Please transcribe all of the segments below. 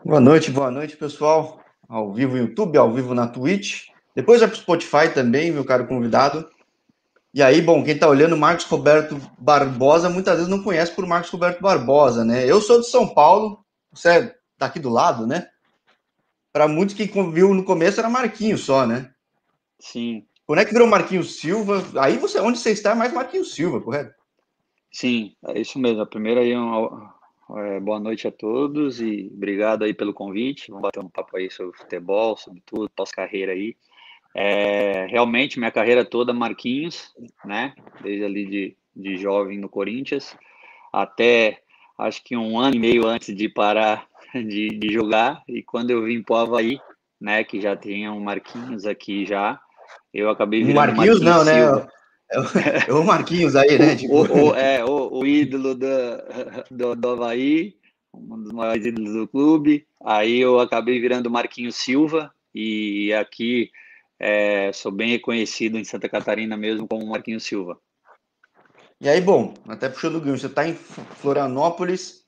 Boa noite, pessoal. Ao vivo no YouTube, ao vivo na Twitch. Depois vai para o Spotify também, meu caro convidado. E aí, bom, quem está olhando, Marcos Roberto Barbosa, muitas vezes não conhece por Marcos Roberto Barbosa, né? Eu sou de São Paulo, você é daqui do lado, né? Para muitos que viu no começo era Marquinhos só, né? Sim, Quando é que virou Marquinhos Silva? Aí você, onde você está é mais Marquinhos Silva, correto? sim, é isso mesmo. A primeira aí, boa noite a todos e obrigado aí pelo convite. Vamos bater um papo aí sobre futebol, sobre tudo, pós-carreira aí. Realmente, minha carreira toda, Marquinhos, né? Desde ali de jovem no Corinthians, até acho que um ano e meio antes de parar de jogar. E quando eu vim para o Avaí, né, que já tinha um Marquinhos aqui já, eu acabei Um virando Marquinhos Marquinhos não, né? Silva. É o Marquinhos aí, né? Tipo, O ídolo do Avaí, um dos maiores ídolos do clube. Aí eu acabei virando Marquinhos Silva e aqui sou bem reconhecido em Santa Catarina mesmo como Marquinhos Silva. e aí, bom, até puxando o gancho, você está em Florianópolis.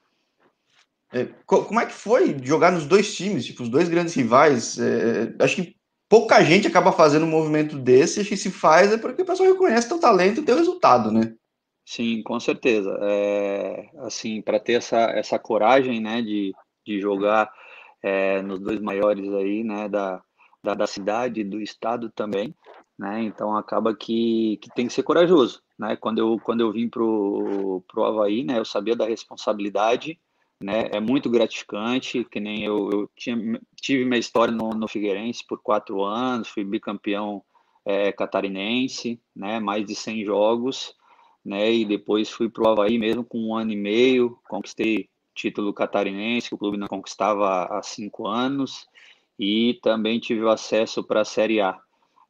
Como é que foi jogar nos dois times, tipo, os dois grandes rivais? Acho que pouca gente acaba fazendo um movimento desse, acho que se faz é porque o pessoal reconhece teu talento e teu resultado, né? Sim, com certeza. Assim, para ter essa coragem, né, de jogar nos dois maiores aí, né, da cidade, do estado também, né, então acaba que tem que ser corajoso, né, quando eu vim pro Avaí, né, eu sabia da responsabilidade, né, é muito gratificante, que nem eu tive minha história no Figueirense por 4 anos, fui bicampeão catarinense, né, mais de 100 jogos, né? E depois fui para o Avaí mesmo com um ano e meio, conquistei título catarinense, que o clube não conquistava há 5 anos, e também tive o acesso para a Série A.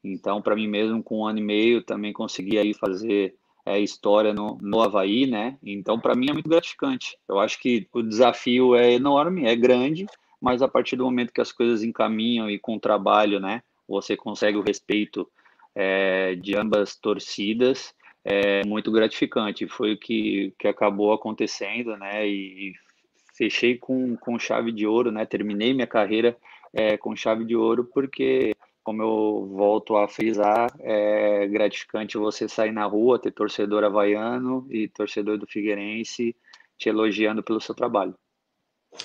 Então, para mim mesmo, com um ano e meio, também consegui aí fazer história no Avaí, né? Então, para mim é muito gratificante. Eu acho que o desafio é enorme, é grande, mas a partir do momento que as coisas encaminham e com trabalho, né? Você consegue o respeito de ambas torcidas, muito gratificante. Foi o que acabou acontecendo, né? E fechei com chave de ouro, né? Terminei minha carreira com chave de ouro, porque, como eu volto a frisar, é gratificante você sair na rua, ter torcedor havaiano e torcedor do Figueirense te elogiando pelo seu trabalho.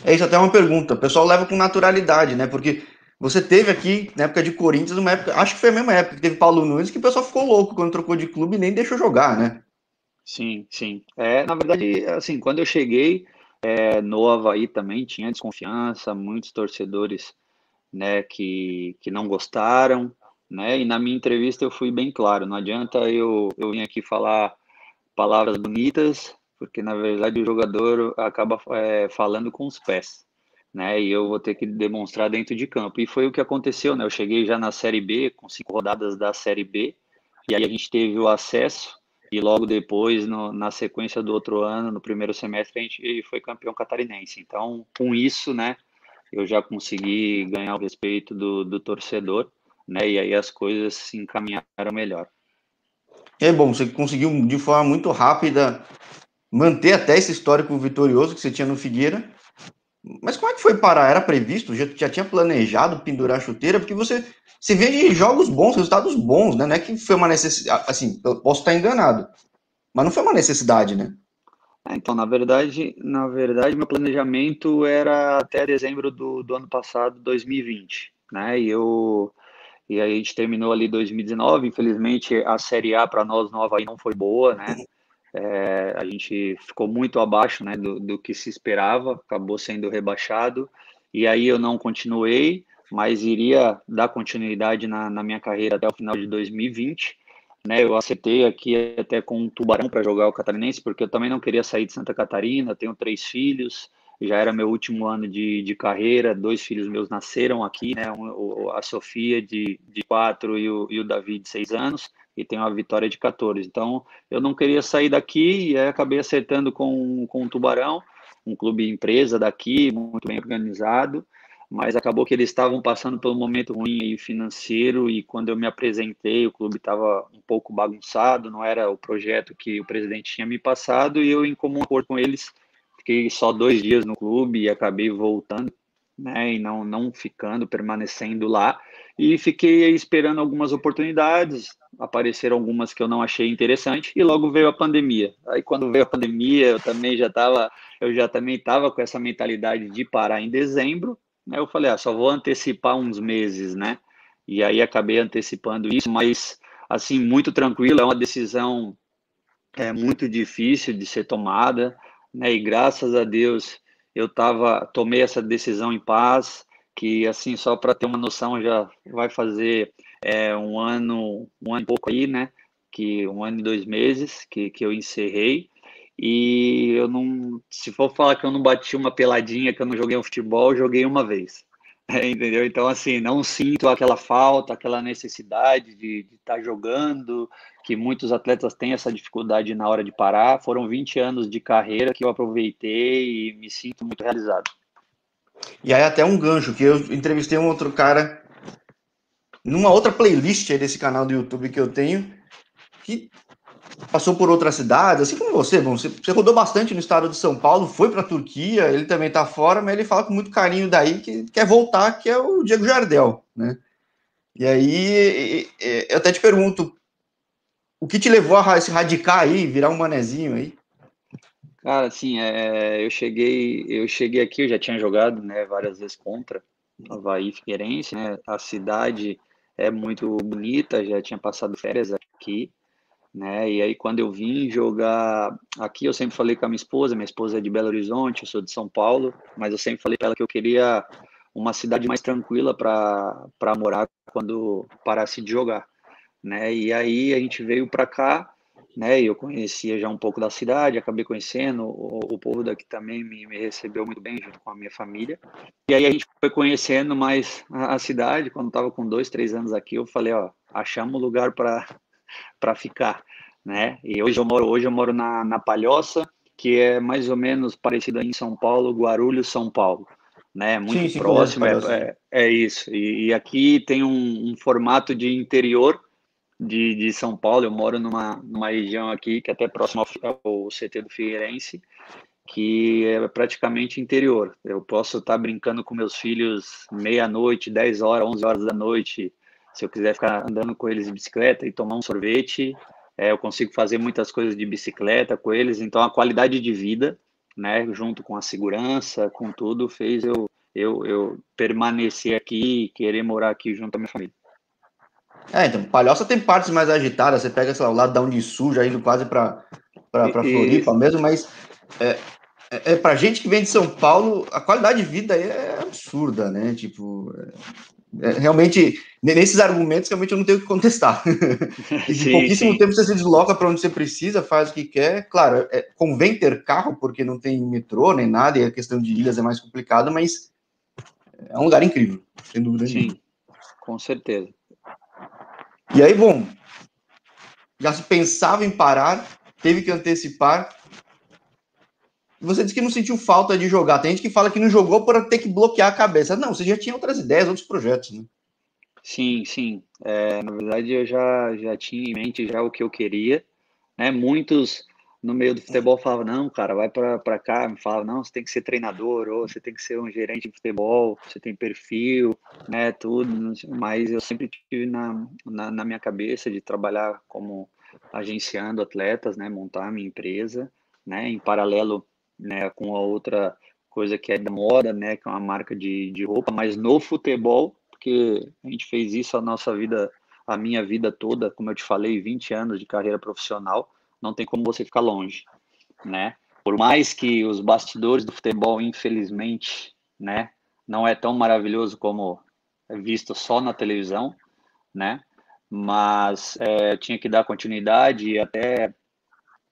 É isso até uma pergunta. O pessoal leva com naturalidade, né? Porque você teve aqui, na época de Corinthians, uma época, acho que foi a mesma época que teve Paulo Nunes, que o pessoal ficou louco quando trocou de clube e nem deixou jogar, né? Sim, sim. Na verdade, assim, quando eu cheguei no Avaí também tinha desconfiança, muitos torcedores, né, que não gostaram, né, e na minha entrevista eu fui bem claro, não adianta eu vir aqui falar palavras bonitas, porque na verdade o jogador acaba falando com os pés, né, e eu vou ter que demonstrar dentro de campo, e foi o que aconteceu, né, eu cheguei já na Série B, com 5 rodadas da Série B, e aí a gente teve o acesso, e logo depois, na sequência do outro ano, no primeiro semestre, a gente foi campeão catarinense, então com isso, né, eu já consegui ganhar o respeito do torcedor, né? E aí as coisas se encaminharam melhor. E aí, bom, você conseguiu de forma muito rápida manter até esse histórico vitorioso que você tinha no Figueira. Mas como é que foi parar? Era previsto? Já tinha planejado pendurar a chuteira? Porque você vê de jogos bons, resultados bons, né? Não é que foi uma necessidade. Assim, eu posso estar enganado, mas não foi uma necessidade, né? Então, na verdade, meu planejamento era até dezembro do ano passado, 2020, né? E aí a gente terminou ali 2019. Infelizmente, a Série A para nós no Avaí não foi boa, né? A gente ficou muito abaixo, né, do que se esperava, acabou sendo rebaixado, e aí eu não continuei, mas iria dar continuidade na minha carreira até o final de 2020, né, eu acertei aqui até com um Tubarão para jogar o Catarinense, porque eu também não queria sair de Santa Catarina, tenho 3 filhos, já era meu último ano de carreira, 2 filhos meus nasceram aqui, né, a Sofia de 4 e o Davi de 6 anos, e tenho a Vitória de 14. Então, eu não queria sair daqui e aí acabei acertando com o Tubarão, um clube empresa daqui, muito bem organizado, mas acabou que eles estavam passando por um momento ruim aí financeiro e quando eu me apresentei, o clube estava um pouco bagunçado, não era o projeto que o presidente tinha me passado e eu, em comum acordo com eles, fiquei só 2 dias no clube e acabei voltando, né, e não ficando, permanecendo lá, e fiquei esperando algumas oportunidades, apareceram algumas que eu não achei interessante, e logo veio a pandemia. Aí quando veio a pandemia, eu já também estava com essa mentalidade de parar em dezembro, né, eu falei, só vou antecipar uns meses, né, e aí acabei antecipando isso, mas, assim, muito tranquilo, é uma decisão muito difícil de ser tomada, né? E graças a Deus tomei essa decisão em paz, que assim, só para ter uma noção, já vai fazer um ano e pouco aí, né? Que 1 ano e 2 meses que eu encerrei. E eu não, se for falar que eu não bati uma peladinha, que eu não joguei um futebol, eu joguei uma vez. Entendeu? Então, assim, não sinto aquela falta, aquela necessidade de estar jogando, que muitos atletas têm essa dificuldade na hora de parar. Foram 20 anos de carreira que eu aproveitei e me sinto muito realizado. E aí até um gancho, que eu entrevistei um outro cara numa outra playlist aí desse canal do YouTube que eu tenho, que passou por outras cidades, assim como você. Bom, você rodou bastante no estado de São Paulo, foi para a Turquia, ele também está fora, mas ele fala com muito carinho daí que quer voltar, que é o Diego Jardel, né? E aí, eu até te pergunto, o que te levou a se radicar aí, virar um manezinho aí? Cara, assim, eu cheguei aqui, eu já tinha jogado, né, várias vezes contra Avaí e Figueirense, né? A cidade é muito bonita, já tinha passado férias aqui, né? E aí quando eu vim jogar aqui, eu sempre falei com a minha esposa é de Belo Horizonte, eu sou de São Paulo, mas eu sempre falei para ela que eu queria uma cidade mais tranquila para morar quando parasse de jogar, né? E aí a gente veio para cá, né? E eu conhecia já um pouco da cidade, acabei conhecendo, o povo daqui também me recebeu muito bem junto com a minha família. E aí a gente foi conhecendo mais a cidade. Quando estava com 2, 3 anos aqui, eu falei, ó, achamos um lugar para ficar, né? E hoje eu moro na Palhoça, que é mais ou menos parecido aí em São Paulo, Guarulhos, São Paulo, né? Sim, Muito sim, conheço, próximo, Palhoça. é isso. E aqui tem um formato de interior de São Paulo. Eu moro numa região aqui que é até próximo ao CT do Figueirense, que é praticamente interior. Eu posso estar brincando com meus filhos meia-noite, 10 horas, 11 horas da noite. Se eu quiser ficar andando com eles de bicicleta e tomar um sorvete, eu consigo fazer muitas coisas de bicicleta com eles. Então, a qualidade de vida, né, junto com a segurança, com tudo, fez eu permanecer aqui e querer morar aqui junto à minha família. Então, Palhoça tem partes mais agitadas, você pega, sei lá, o lado da Unisul, já indo quase para E, Floripa mesmo, mas é, pra gente que vem de São Paulo, a qualidade de vida aí é absurda, né? Tipo, realmente, nesses argumentos, realmente eu não tenho o que contestar. Em sim, pouquíssimo sim. tempo você se desloca para onde você precisa, faz o que quer. Claro, convém ter carro, porque não tem metrô nem nada, e a questão de ilhas é mais complicada, mas é um lugar incrível, sem dúvida nenhuma. Sim, com certeza. E aí, bom, já se pensava em parar, teve que antecipar. Você disse que não sentiu falta de jogar. Tem gente que fala que não jogou por ter que bloquear a cabeça. Não, você já tinha outras ideias, outros projetos, né? Sim, sim. Na verdade, eu já tinha em mente já o que eu queria, né? Muitos no meio do futebol falavam, não, cara, vai para cá, me falavam, não, você tem que ser treinador, ou você tem que ser um gerente de futebol, você tem perfil, né, tudo, mas eu sempre tive na minha cabeça de trabalhar como agenciando atletas, né, montar a minha empresa, né, em paralelo, né, com a outra coisa que é da moda, né, que é uma marca de roupa, mas no futebol, porque a gente fez isso a nossa vida, a minha vida toda, como eu te falei, 20 anos de carreira profissional, não tem como você ficar longe, né? Por mais que os bastidores do futebol, infelizmente, né, não é tão maravilhoso como é visto só na televisão, né? Mas tinha que dar continuidade e até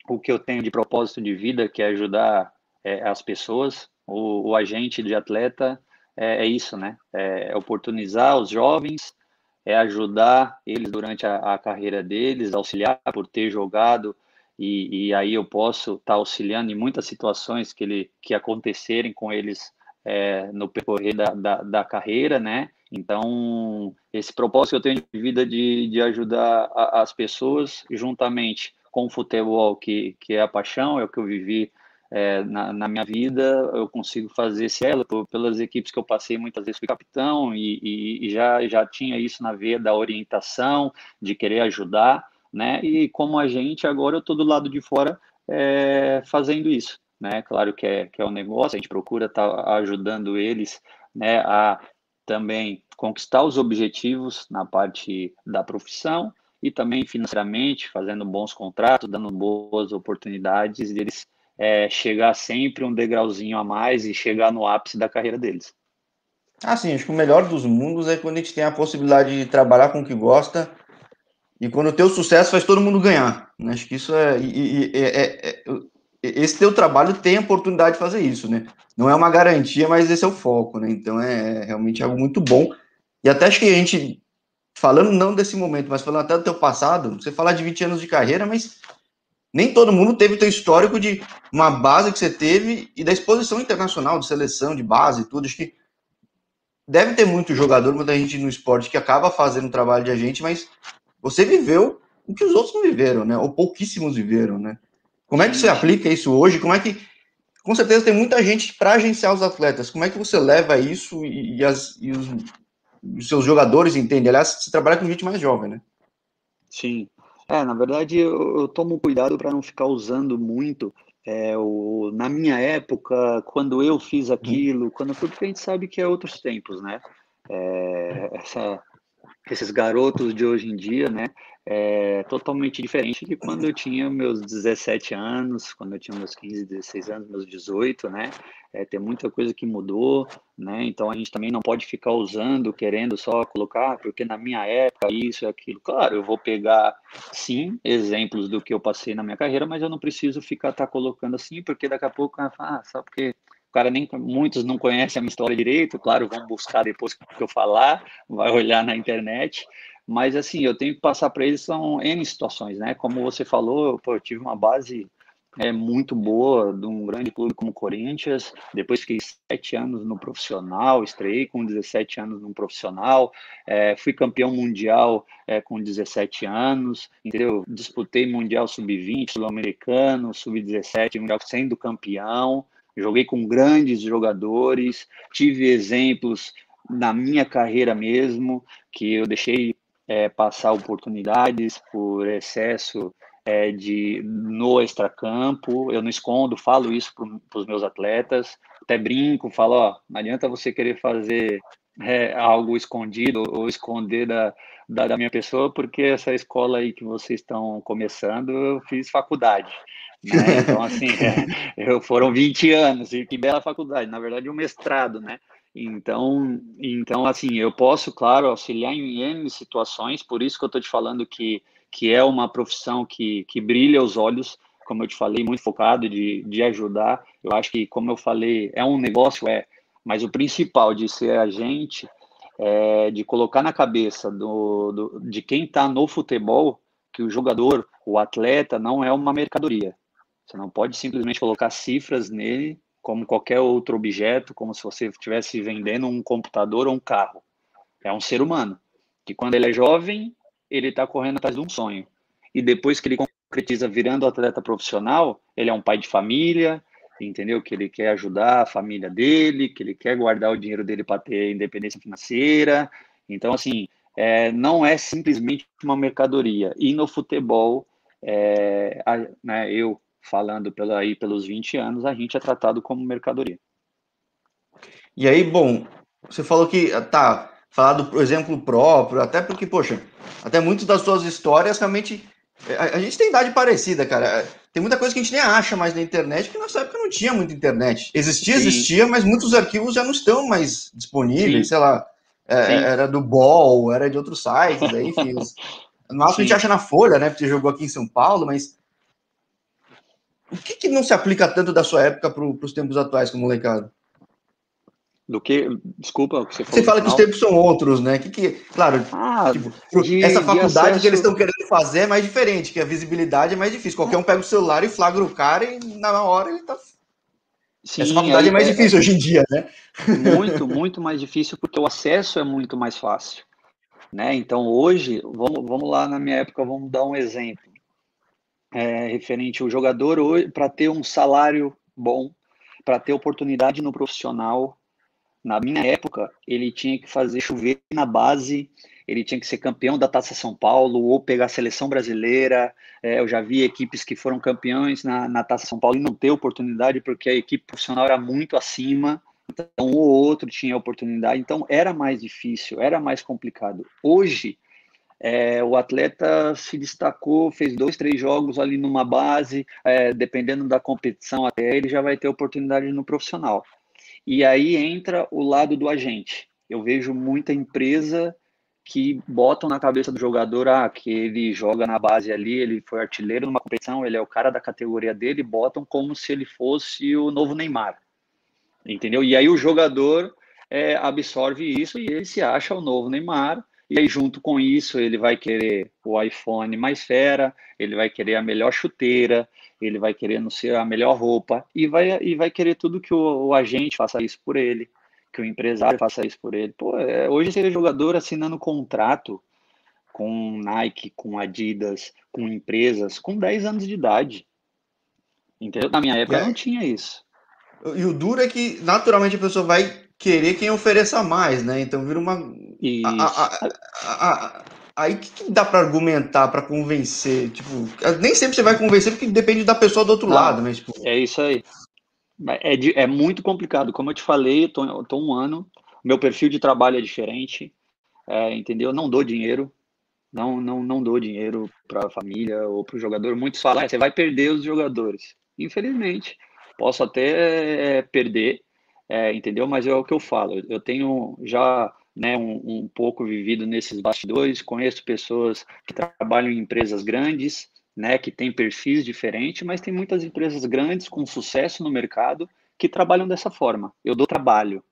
o que eu tenho de propósito de vida, que é ajudar as pessoas, o agente de atleta é isso, né? É oportunizar os jovens, é ajudar eles durante a carreira deles, auxiliar por ter jogado, e aí eu posso estar auxiliando em muitas situações que acontecerem com eles no percorrer da carreira, né? Então, esse propósito que eu tenho de vida de ajudar as pessoas, juntamente com o futebol, que é a paixão, é o que eu vivi na minha vida, eu consigo fazer esse elo, pelas equipes que eu passei, muitas vezes fui capitão e já tinha isso na veia da orientação, de querer ajudar, né? E como agente, agora eu estou do lado de fora fazendo isso, né? Claro que é um negócio, a gente procura estar ajudando eles, né, a também conquistar os objetivos na parte da profissão e também financeiramente, fazendo bons contratos, dando boas oportunidades deles chegar sempre um degrauzinho a mais e chegar no ápice da carreira deles. Sim, acho que o melhor dos mundos é quando a gente tem a possibilidade de trabalhar com o que gosta e quando o teu sucesso faz todo mundo ganhar, né? Acho que isso esse teu trabalho tem a oportunidade de fazer isso, né? Não é uma garantia, mas esse é o foco, né? Então é realmente algo muito bom. E até acho que a gente, falando não desse momento, mas falando até do teu passado, você falar de 20 anos de carreira, mas nem todo mundo teve o teu histórico de uma base que você teve e da exposição internacional de seleção, de base e tudo. Acho que deve ter muito jogador, muita gente no esporte que acaba fazendo o trabalho de agente, mas você viveu o que os outros não viveram, né? Ou pouquíssimos viveram, né? Como é que você aplica isso hoje? Como é que, com certeza tem muita gente para agenciar os atletas. Como é que você leva isso e os seus jogadores entendem? Aliás, você trabalha com gente mais jovem, né? Sim. Na verdade, eu tomo cuidado para não ficar usando muito na minha época, quando eu fiz aquilo, porque a gente sabe que é outros tempos, né? Esses garotos de hoje em dia, né, é totalmente diferente de quando eu tinha meus 17 anos, quando eu tinha meus 15, 16 anos, meus 18, né, tem muita coisa que mudou, né, então a gente também não pode ficar usando, querendo só colocar, porque na minha época isso e aquilo. Claro, eu vou pegar, sim, exemplos do que eu passei na minha carreira, mas eu não preciso ficar colocando assim, porque daqui a pouco, só porque o cara nem, muitos não conhecem a minha história direito, claro, vão buscar depois que eu falar, vai olhar na internet, mas assim, eu tenho que passar para eles, são N situações, né? Como você falou, eu tive uma base muito boa de um grande clube como o Corinthians, depois fiquei 7 anos no profissional, estreiei com 17 anos no profissional, fui campeão mundial com 17 anos, entendeu? Disputei Mundial Sub-20, Sul-Americano, Sub-17, Mundial sendo campeão, joguei com grandes jogadores, tive exemplos na minha carreira mesmo, que eu deixei passar oportunidades por excesso no extracampo. Eu não escondo, falo isso para os meus atletas, até brinco, falo, ó, não adianta você querer fazer algo escondido ou esconder da minha pessoa, porque essa escola aí que vocês estão começando, eu fiz faculdade, né? Então, assim, foram 20 anos, e que bela faculdade, na verdade, um mestrado, né? Então, assim, eu posso, claro, auxiliar em N situações, por isso que eu estou te falando que é uma profissão que brilha os olhos, como eu te falei, muito focado de ajudar. Eu acho que, como eu falei, é um negócio, mas o principal de ser agente é de colocar na cabeça de quem está no futebol que o jogador, o atleta, não é uma mercadoria. Você não pode simplesmente colocar cifras nele como qualquer outro objeto, como se você estivesse vendendo um computador ou um carro. É um ser humano, que quando ele é jovem, ele está correndo atrás de um sonho. E depois que ele concretiza virando atleta profissional, ele é um pai de família, entendeu? Que ele quer ajudar a família dele, que ele quer guardar o dinheiro dele para ter independência financeira. Então, assim, não é simplesmente uma mercadoria. E no futebol, né, eu falando pelos 20 anos, a gente é tratado como mercadoria. E aí, bom, você falou que, falar do exemplo próprio, até porque, poxa, até muitas das suas histórias realmente. A gente tem idade parecida, cara. Tem muita coisa que a gente nem acha mais na internet, porque na nossa época não tinha muita internet. Sim, Existia, mas muitos arquivos já não estão mais disponíveis, sim, sei lá. sim, Era do BOL, era de outros sites, aí, enfim. No máximo a gente sim. acha na Folha, né? Porque você jogou aqui em São Paulo, mas o que não se aplica tanto da sua época para os tempos atuais com o molecado? Do que? Desculpa, o que você Você falou no fala que os final. tempos são outros, né? Claro, Ah, tipo, essa de faculdade que eles acesso. estão querendo fazer é mais diferente, que a visibilidade é mais difícil. Qualquer um pega o celular e flagra o cara e na hora ele tá. Essa Sim, faculdade é aí mais difícil hoje em dia, né? muito, muito mais difícil porque o acesso é muito mais fácil, né? Então hoje, vamos lá na minha época, vamos dar um exemplo referente ao jogador hoje para ter um salário. bom, para ter oportunidade no profissional. Na minha época, ele tinha que fazer chover na base, ele tinha que ser campeão da Taça São Paulo ou pegar a seleção brasileira. Eu já vi equipes que foram campeões na Taça São Paulo e não ter oportunidade porque a equipe profissional era muito acima. Então, um ou outro tinha oportunidade. Então, era mais difícil, era mais complicado. Hoje, o atleta se destacou, fez 2, 3 jogos ali numa base, dependendo da competição até, ele já vai ter oportunidade no profissional. E aí entra o lado do agente. Eu vejo muita empresa que botam na cabeça do jogador que ele joga na base ali, ele foi artilheiro numa competição, ele é o cara da categoria dele, botam como se ele fosse o novo Neymar, entendeu? E aí o jogador absorve isso e ele se acha o novo Neymar, e aí junto com isso ele vai querer o iPhone mais fera, ele vai querer a melhor chuteira, ele vai querer não sei a melhor roupa, e vai querer tudo que o agente faça isso por ele, que o empresário faça isso por ele. Pô, hoje você vê jogador assinando contrato com Nike, com Adidas, com empresas, com 10 anos de idade, entendeu? Na minha E, época não aí, tinha isso. e o duro é que, naturalmente, a pessoa vai querer quem ofereça mais, né? Então vira uma. a- Isso. a- Aí que dá para argumentar, para convencer? Tipo, nem sempre você vai convencer porque depende da pessoa do outro Não, lado, né? Tipo, é isso aí. É muito complicado. Como eu te falei, eu tô 1 ano, meu perfil de trabalho é diferente, entendeu? Eu não dou dinheiro, não dou dinheiro para a família ou para o jogador. Muitos falam, você vai perder os jogadores. Infelizmente, posso até perder, entendeu? Mas é o que eu falo. Eu tenho já, né, um pouco vivido nesses bastidores, conheço pessoas que trabalham em empresas grandes, né, que têm perfis diferentes, mas tem muitas empresas grandes com sucesso no mercado que trabalham dessa forma. Eu dou trabalho.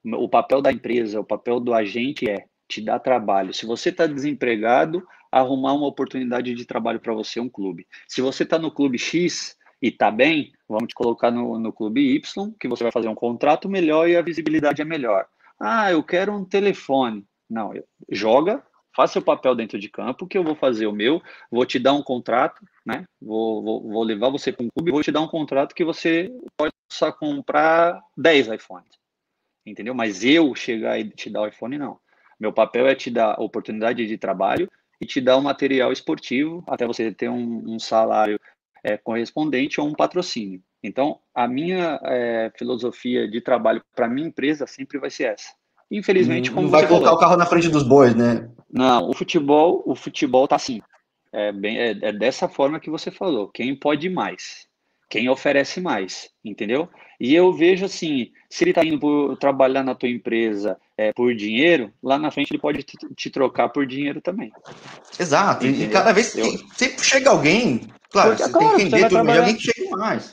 O papel da empresa, o papel do agente é te dar trabalho. Se você está desempregado, arrumar uma oportunidade de trabalho para você, um clube. Se você está no clube X e está bem, vamos te colocar no clube Y, que você vai fazer um contrato melhor e a visibilidade é melhor. Eu quero um telefone. Não, joga, faça o papel dentro de campo, que eu vou fazer o meu, vou te dar um contrato, né? Vou levar você para um clube, vou te dar um contrato que você pode só comprar 10 iPhones, entendeu? Mas eu chegar e te dar o iPhone, não. Meu papel é te dar oportunidade de trabalho e te dar um material esportivo até você ter um salário correspondente ou um patrocínio. Então, a minha filosofia de trabalho para minha empresa sempre vai ser essa. Infelizmente, como não vai você colocar o falou, carro na frente dos bois, né? não, o futebol tá assim. É dessa forma que você falou. Quem pode mais? Quem oferece mais, entendeu? E eu vejo assim, se ele está indo trabalhar na tua empresa por dinheiro, lá na frente ele pode te trocar por dinheiro também, Exato. E entendeu? cada vez sempre chega alguém. Claro, Porque é você tem que claro que você entender vai tudo, mas alguém trabalhar, que chegue mais.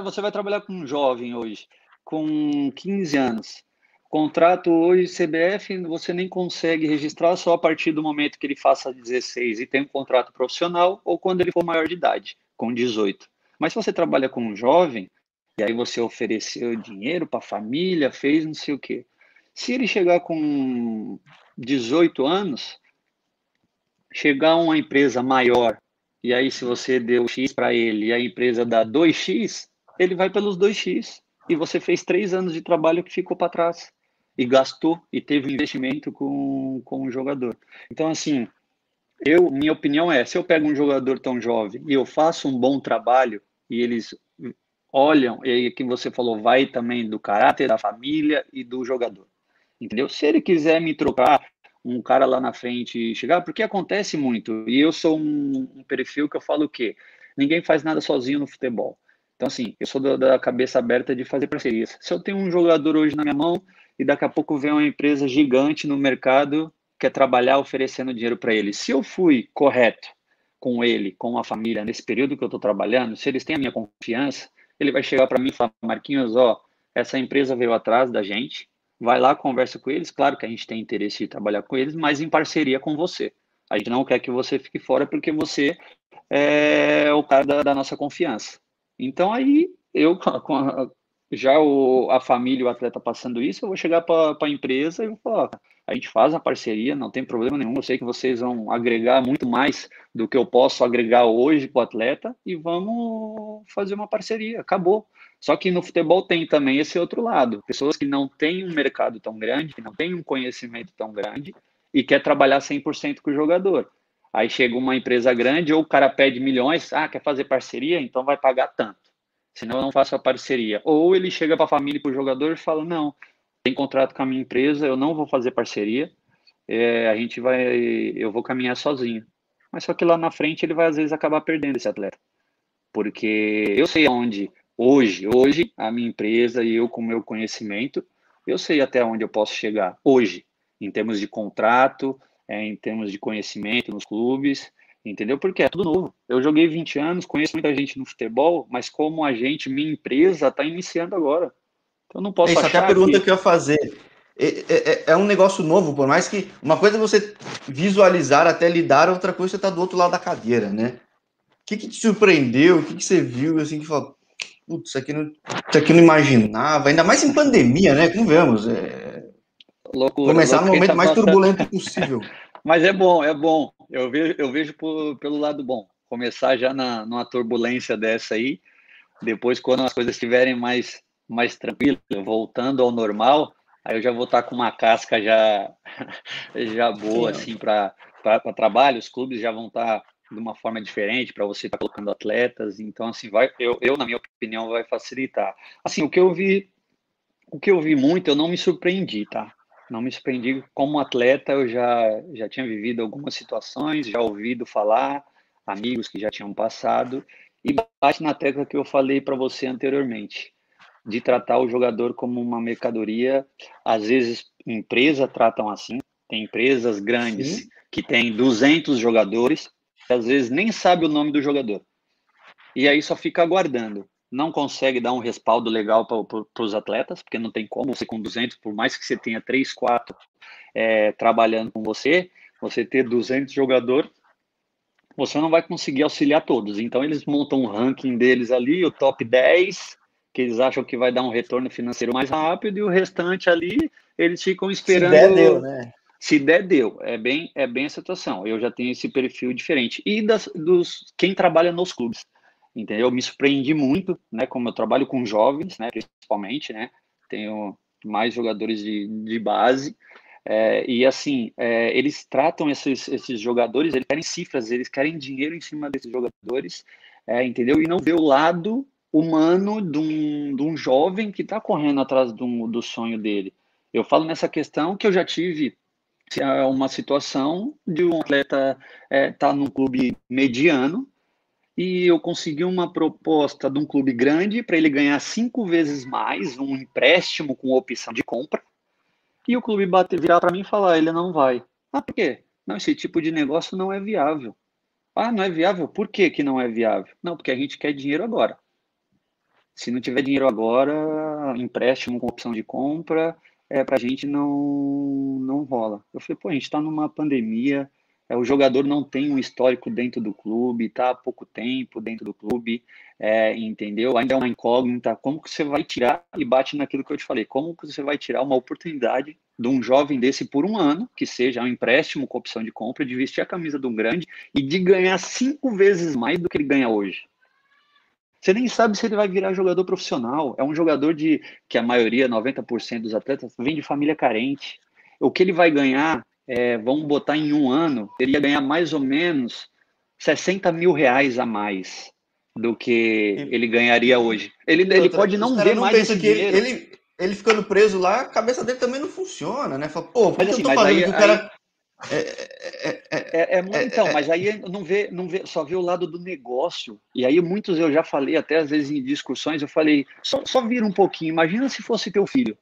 você vai trabalhar com um jovem hoje, com 15 anos. Contrato hoje CBF, você nem consegue registrar só a partir do momento que ele faça 16 e tem um contrato profissional ou quando ele for maior de idade, com 18. Mas se você trabalha com um jovem, e aí você ofereceu dinheiro para a família, fez não sei o quê. Se ele chegar com 18 anos, chegar uma empresa maior, e aí se você deu X para ele e a empresa dá 2x, ele vai pelos 2x. E você fez 3 anos de trabalho que ficou para trás. E gastou, e teve um investimento com o jogador. Então, assim, minha opinião é, se eu pego um jogador tão jovem e eu faço um bom trabalho, e eles olham, e aí que você falou, vai também do caráter da família e do jogador. Entendeu? Se ele quiser me trocar, um cara lá na frente chegar, porque acontece muito, e eu sou um perfil que eu falo o quê? Ninguém faz nada sozinho no futebol. Então, assim, eu sou da cabeça aberta de fazer parcerias. Se eu tenho um jogador hoje na minha mão e daqui a pouco vem uma empresa gigante no mercado quer trabalhar oferecendo dinheiro para ele, se eu fui correto com ele, com a família, nesse período que eu estou trabalhando, se eles têm a minha confiança, ele vai chegar para mim e falar, Marquinhos, essa empresa veio atrás da gente, vai lá, conversa com eles. Claro que a gente tem interesse de trabalhar com eles, mas em parceria com você. A gente não quer que você fique fora porque você é o cara da nossa confiança. Então, aí, a família, o atleta passando isso, eu vou chegar para a empresa e vou falar: a gente faz a parceria, não tem problema nenhum. Eu sei que vocês vão agregar muito mais do que eu posso agregar hoje para o atleta e vamos fazer uma parceria. Acabou. Só que no futebol tem também esse outro lado, pessoas que não têm um mercado tão grande, que não têm um conhecimento tão grande e quer trabalhar 100% com o jogador. Aí chega uma empresa grande ou o cara pede milhões, quer fazer parceria, então vai pagar tanto. Senão eu não faço a parceria. Ou ele chega para a família e para o jogador e fala, não, tem contrato com a minha empresa, eu não vou fazer parceria, eu vou caminhar sozinho. Mas só que lá na frente ele vai às vezes acabar perdendo esse atleta. Porque eu sei aonde, hoje, a minha empresa e eu com o meu conhecimento, eu sei até onde eu posso chegar hoje, em termos de contrato, em termos de conhecimento nos clubes, entendeu? Porque é tudo novo. Eu joguei 20 anos, conheço muita gente no futebol, mas como agente, minha empresa está iniciando agora. Então, eu não posso Isso, até a achar pergunta que... que eu ia fazer. É um negócio novo, por mais que uma coisa é você visualizar até lidar, outra coisa é você estar do outro lado da cadeira, né? O que te surpreendeu? O que você viu, assim, que falou, putz, isso aqui não imaginava, ainda mais em pandemia, né? Convenhamos, Loucura, começar no louco quem momento tá mais passando. turbulento possível. Mas é bom, é bom. Eu vejo pelo lado bom. Começar já numa turbulência dessa aí, depois quando as coisas estiverem mais tranquilas, voltando ao normal, aí eu já vou estar com uma casca já boa, Sim, assim, para trabalho, os clubes já vão estar de uma forma diferente para você estar colocando atletas, então, assim, na minha opinião, vai facilitar. Assim, o que eu vi muito, eu não me surpreendi, tá? Não me surpreendi como atleta, eu já tinha vivido algumas situações, já ouvido falar, amigos que já tinham passado, e bate na tecla que eu falei para você anteriormente, de tratar o jogador como uma mercadoria. Às vezes, empresas tratam assim, tem empresas grandes sim. que têm 200 jogadores, que às vezes nem sabe o nome do jogador. E aí só fica aguardando. Não consegue dar um respaldo legal para os atletas, porque não tem como você com 200, por mais que você tenha 3, 4 trabalhando com você ter 200 jogadores, você não vai conseguir auxiliar todos. Então eles montam um ranking deles ali, o top 10, que eles acham que vai dar um retorno financeiro mais rápido, e o restante ali, eles ficam Se der, deu, esperando. né? Se der, deu. É bem a situação. Eu já tenho esse perfil diferente. E quem trabalha nos clubes, entendeu? Eu me surpreendi muito, né? Como eu trabalho com jovens, né? Principalmente, né? Tenho mais jogadores de base. E assim, eles tratam esses jogadores, eles querem cifras, eles querem dinheiro em cima desses jogadores, entendeu? E não vê o lado humano de um jovem que está correndo atrás do sonho dele. Eu falo nessa questão que eu já tive uma situação de um atleta estar num clube mediano e eu consegui uma proposta de um clube grande para ele ganhar 5 vezes mais, um empréstimo com opção de compra, e o clube virar para mim e falar, ele não vai. Por quê? Não, esse tipo de negócio não é viável. Não é viável? Por que que não é viável? Não, porque a gente quer dinheiro agora. Se não tiver dinheiro agora, empréstimo com opção de compra, para a gente não rola. Eu falei, pô, a gente está numa pandemia, o jogador não tem um histórico dentro do clube, está há pouco tempo dentro do clube, entendeu? Ainda é uma incógnita. Como que você vai tirar, e bate naquilo que eu te falei, como que você vai tirar uma oportunidade de um jovem desse por um ano, que seja um empréstimo com opção de compra, de vestir a camisa de um grande e de ganhar 5 vezes mais do que ele ganha hoje? Você nem sabe se ele vai virar jogador profissional. É um jogador que a maioria, 90% dos atletas, vem de família carente. O que ele vai ganhar, vamos botar em um ano, ele ia ganhar mais ou menos 60 mil reais a mais do que E, ele ganharia hoje. e Ele outra, pode os não ver caras não mais pensam esse que dinheiro, ele ficando preso lá, a cabeça dele também não funciona, né? Fala, pô, por mas que eu assim, tô mas fazendo aí, aqui? O aí cara. É, é, então, mas aí não vê, só vê o lado do negócio. E aí muitos eu já falei, até às vezes em discussões, eu falei, só vira um pouquinho, imagina se fosse teu filho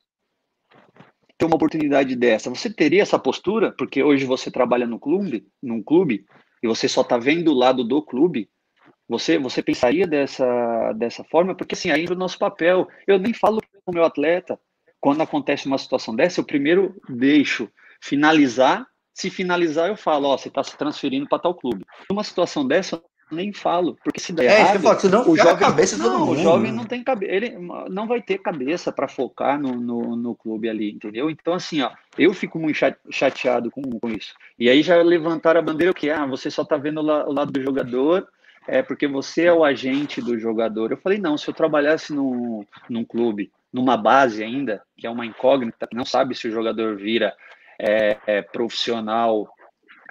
ter uma oportunidade dessa. Você teria essa postura? Porque hoje você trabalha num clube, e você só está vendo o lado do clube. Você pensaria dessa forma? Porque assim, aí entra o nosso papel. Eu nem falo com o meu atleta. Quando acontece uma situação dessa, eu primeiro deixo finalizar. Se finalizar, eu falo, ó, você está se transferindo para tal clube. Numa situação dessa, eu nem falo, porque se der isso que eu errado, falo, senão o ferra a jovem, cabeça de todo não, o mundo, jovem né? não tem cabeça, ele não vai ter cabeça para focar no clube ali, entendeu? Então, assim, ó, eu fico muito chateado com isso. E aí já levantaram a bandeira o que? Você só está vendo o lado do jogador, porque você é o agente do jogador. Eu falei, não, se eu trabalhasse num clube, numa base ainda, que é uma incógnita, não sabe se o jogador vira profissional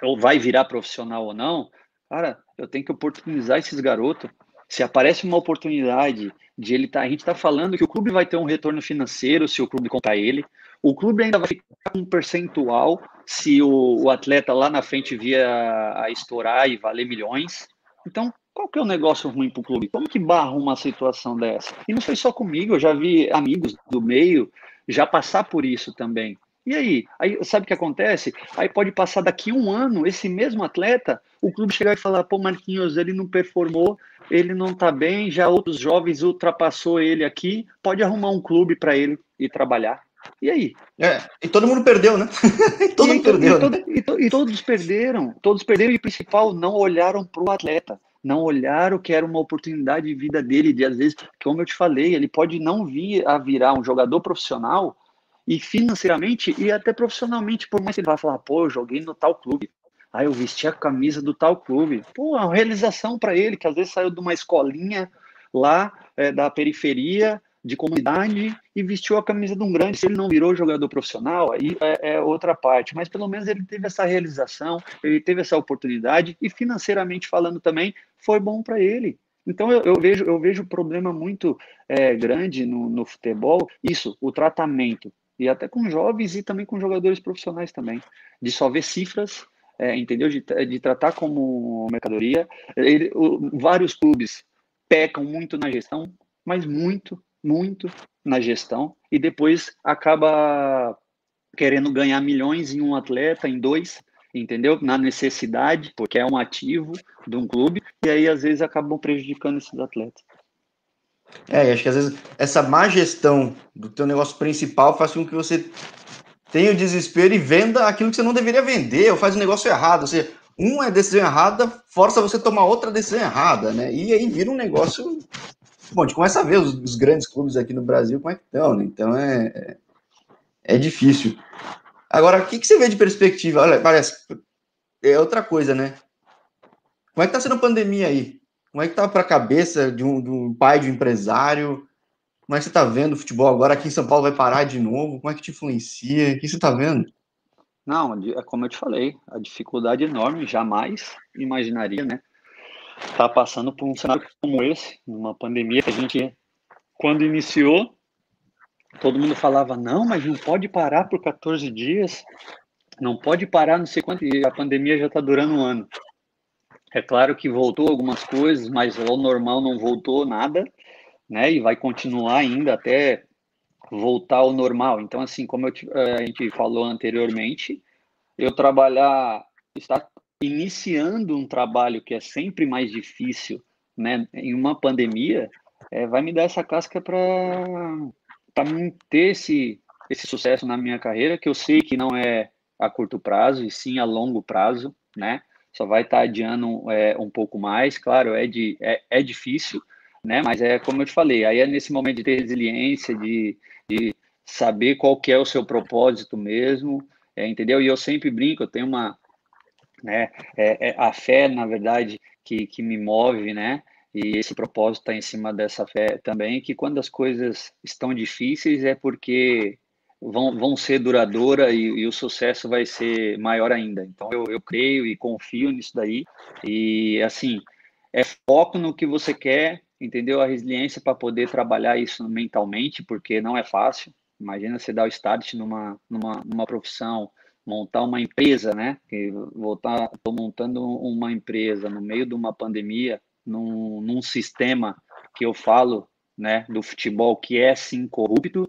ou vai virar profissional ou não, cara, eu tenho que oportunizar esses garotos. Se aparece uma oportunidade de ele tá, a gente está falando que o clube vai ter um retorno financeiro se o clube comprar ele, o clube ainda vai ficar com um percentual se o atleta lá na frente via a estourar e valer milhões. Então, qual que é o negócio ruim para o clube? Como que barra uma situação dessa? E não foi só comigo, eu já vi amigos do meio já passar por isso também. E aí, sabe o que acontece? Aí pode passar daqui um ano, esse mesmo atleta, o clube chegar e falar, pô, Marquinhos, ele não performou, ele não tá bem, já outros jovens ultrapassou ele aqui, pode arrumar um clube para ele ir trabalhar. E aí? E todo mundo perdeu, né? E, Todo aí, mundo perdeu, né? e todos perderam e, principal, não olharam para o atleta, não olharam que era uma oportunidade de vida dele, de às vezes, como eu te falei, ele pode não vir a virar um jogador profissional e financeiramente e até profissionalmente, por mais que ele vá falar, pô, eu joguei no tal clube, eu vesti a camisa do tal clube, pô, é uma realização para ele, que às vezes saiu de uma escolinha lá da periferia, de comunidade e vestiu a camisa de um grande. Se ele não virou jogador profissional, aí é outra parte. Mas pelo menos ele teve essa realização, ele teve essa oportunidade e financeiramente falando também foi bom para ele. Então eu vejo um problema muito grande no futebol, isso, o tratamento. E até com jovens e também com jogadores profissionais também. De só ver cifras, entendeu? De tratar como mercadoria. Vários clubes pecam muito na gestão, mas muito na gestão, e depois acaba querendo ganhar milhões em um atleta, em dois, entendeu? Na necessidade, porque é um ativo de um clube, e aí às vezes acabam prejudicando esses atletas. E acho que às vezes essa má gestão do teu negócio principal faz com que você tenha o desespero e venda aquilo que você não deveria vender, ou faz um negócio errado. Ou seja, uma decisão errada força você a tomar outra decisão errada, né? E aí vira um negócio. Bom, a gente começa a ver os grandes clubes aqui no Brasil como é que estão, né? Então é difícil. Agora, o que você vê de perspectiva? Olha, parece. É outra coisa, né? Como é que tá sendo a pandemia aí? Como é que tá para a cabeça de um pai de um empresário? Como é que você tá vendo o futebol agora? Aqui em São Paulo vai parar de novo? Como é que te influencia? O que você tá vendo? Não, é como eu te falei, a dificuldade enorme, jamais imaginaria, né? Tá passando por um cenário como esse, numa pandemia que a gente, quando iniciou, todo mundo falava, não, mas não pode parar por 14 dias, não pode parar não sei quanto, e a pandemia já está durando um ano. É claro que voltou algumas coisas, mas ao normal não voltou nada, né? E vai continuar ainda até voltar ao normal. Então, assim, como a gente falou anteriormente, eu trabalhar, estar iniciando um trabalho que é sempre mais difícil, né? Em uma pandemia, vai me dar essa casca para ter esse sucesso na minha carreira, que eu sei que não é a curto prazo, e sim a longo prazo, né? Só vai estar adiando um pouco mais, claro, é difícil, né? Mas é como eu te falei, aí é nesse momento de ter resiliência, de saber qual que é o seu propósito mesmo, entendeu? E eu sempre brinco, eu tenho né, a fé, na verdade, que me move, né? E esse propósito está em cima dessa fé também, que quando as coisas estão difíceis é porque vão ser duradoura e o sucesso vai ser maior ainda. Então eu creio e confio nisso daí. E assim, é foco no que você quer, entendeu? A resiliência para poder trabalhar isso mentalmente, porque não é fácil. Imagina você dar o start numa profissão, montar uma empresa, né? Estou montando uma empresa no meio de uma pandemia, num sistema que eu falo, né, do futebol que é sim corrupto,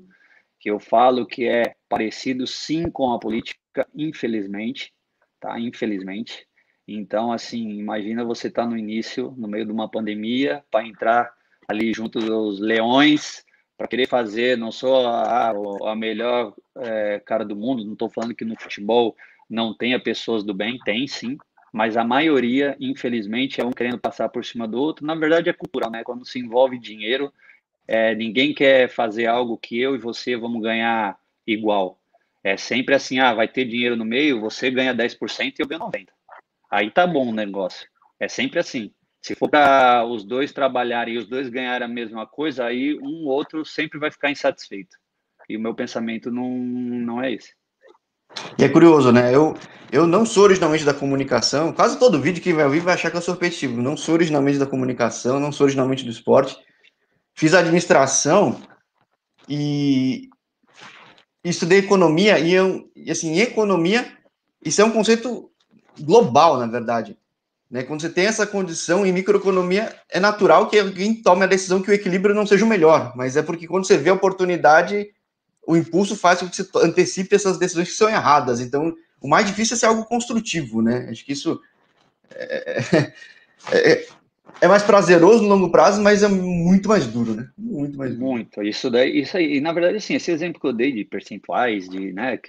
que eu falo que é parecido sim com a política, infelizmente, tá? Infelizmente. Então, assim, imagina você estar no início, no meio de uma pandemia, para entrar ali junto dos leões, para querer fazer, não sou a melhor cara do mundo, não estou falando que no futebol não tenha pessoas do bem, tem sim, mas a maioria, infelizmente, é um querendo passar por cima do outro. Na verdade, é cultural, né? Quando se envolve dinheiro, ninguém quer fazer algo que eu e você vamos ganhar igual. É sempre assim, vai ter dinheiro no meio, você ganha 10% e eu ganho 90%. Aí tá bom o negócio. É sempre assim. Se for para os dois trabalharem e os dois ganharem a mesma coisa, aí um ou outro sempre vai ficar insatisfeito. E o meu pensamento não é esse. E é curioso, né? Eu não sou originalmente da comunicação. Quase todo vídeo que vai ouvir vai achar que eu sou repetitivo. Não sou originalmente da comunicação, não sou originalmente do esporte. Fiz administração e estudei economia e assim, em economia, isso é um conceito global, na verdade. Né? Quando você tem essa condição em microeconomia, é natural que alguém tome a decisão que o equilíbrio não seja o melhor, mas é porque quando você vê a oportunidade, o impulso faz com que você antecipe essas decisões que são erradas. Então, o mais difícil é ser algo construtivo, né? Acho que isso é, é mais prazeroso no longo prazo, mas é muito mais duro, né? Muito mais duro. Muito. Isso aí, e na verdade, assim, esse exemplo que eu dei de percentuais, de, né,